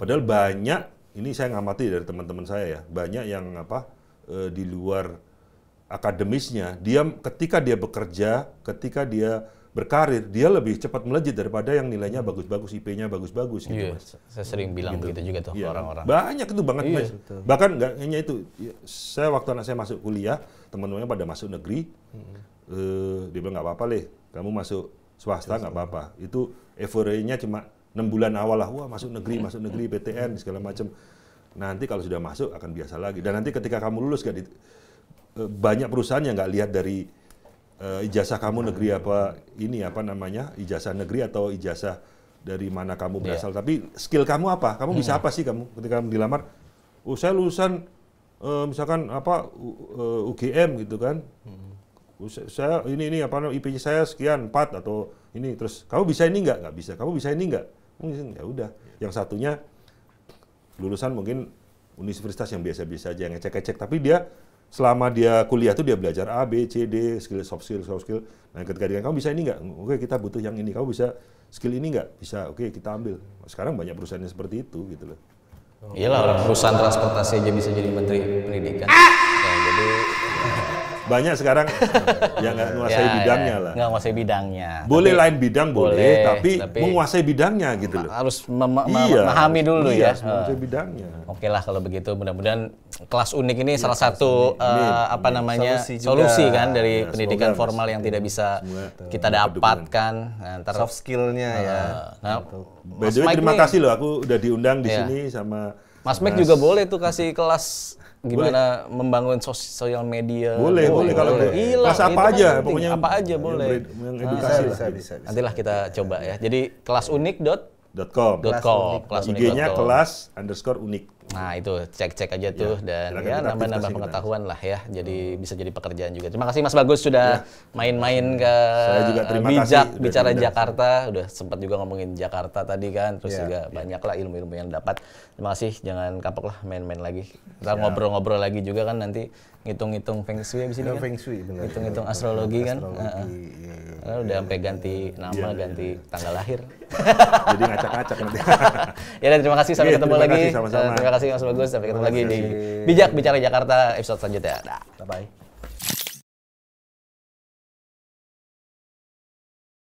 Padahal banyak, ini saya ngamati dari teman-teman saya ya, banyak yang di luar akademisnya, ketika dia bekerja, ketika dia berkarir, dia lebih cepat melejit daripada yang nilainya bagus-bagus, IP-nya bagus-bagus gitu, iya, mas. saya sering bilang begitu juga tuh orang-orang. Banyak itu banget, mas. Bahkan nggak hanya itu. Saya waktu anak saya masuk kuliah, teman-temannya pada masuk negeri, dia bilang nggak apa-apa leh, kamu masuk swasta nggak apa-apa. Itu euforianya cuma 6 bulan awal lah, wah masuk negeri, PTN segala macam. Nanti kalau sudah masuk akan biasa lagi. Dan nanti ketika kamu lulus banyak perusahaan yang nggak lihat dari ijazah kamu negeri ijazah negeri atau ijazah dari mana kamu berasal, tapi skill kamu apa? Kamu bisa apa sih kamu ketika kamu dilamar? Oh, saya lulusan misalkan UGM gitu kan. Saya IP-nya saya sekian 4 atau ini, terus kamu bisa ini nggak bisa, kamu bisa ini nggak, ya udah. Yang satunya lulusan mungkin universitas yang biasa-biasa aja, yang ngecek-ngecek, tapi dia selama dia kuliah tuh dia belajar A, B, C, D, soft skill. Nah ketika dia, kamu bisa ini nggak? Oke, kita butuh yang ini. Kamu bisa skill ini nggak? Bisa, oke kita ambil. Sekarang banyak perusahaan yang seperti itu gitu loh. Iyalah, perusahaan transportasi aja bisa jadi menteri pendidikan. Ya, jadi banyak sekarang yang nggak menguasai bidangnya lah. Nggak menguasai bidangnya. Boleh Tapi- lain bidang boleh, tapi menguasai bidangnya gitu loh. harus Iya, memahami dulu iya, ya. harus menguasai bidangnya. Oke lah kalau begitu, mudah-mudahan kelas unik ini salah satu apa namanya Solusi solusi juga. kan dari Ya, pendidikan semoga, formal yang tidak bisa Semoga kita berdukungan. dapatkan. Nah, ntar Soft skill-nya ya. nah, By Mas the way, Mike terima nih- kasih loh, aku udah diundang di Iya. sini sama Mas Mike juga boleh tuh kasih kelas gimana membangun sosial media. Boleh kalau Hilang, kelas apa itu kan aja, penting. pokoknya apa aja boleh. yang edukasi lah. Bisa. Nantilah kita coba ya. Jadi kelasunik.com. .com. IG-nya kelas_unik. Nah itu cek-cek aja tuh dan silakan ya kita nambah-nambah aktifasi pengetahuan lah ya. Jadi bisa jadi pekerjaan juga. Terima kasih Mas Bagus sudah main-main ke Saya juga terima Bijak kasih udah bicara diundang. Jakarta. Udah sempat juga ngomongin Jakarta tadi kan. Terus juga banyak lah ilmu-ilmu yang dapat. Terima kasih, jangan kapok lah main-main lagi. Kita ngobrol-ngobrol lagi juga kan nanti ngitung-ngitung feng shui abis ini kan. Feng shui benar. Ngitung-ngitung astrologi kan. Iya. Udah sampai ganti nama, ganti tanggal lahir. Jadi ngacak-ngacak nanti. Ya dan terima kasih, sampai Iya, ketemu terima lagi. kasih, sama-sama. Terima kasih Mas Bagus, sampai ketemu lagi di Bijak Bicara Jakarta episode selanjutnya. Dah. Bye-bye.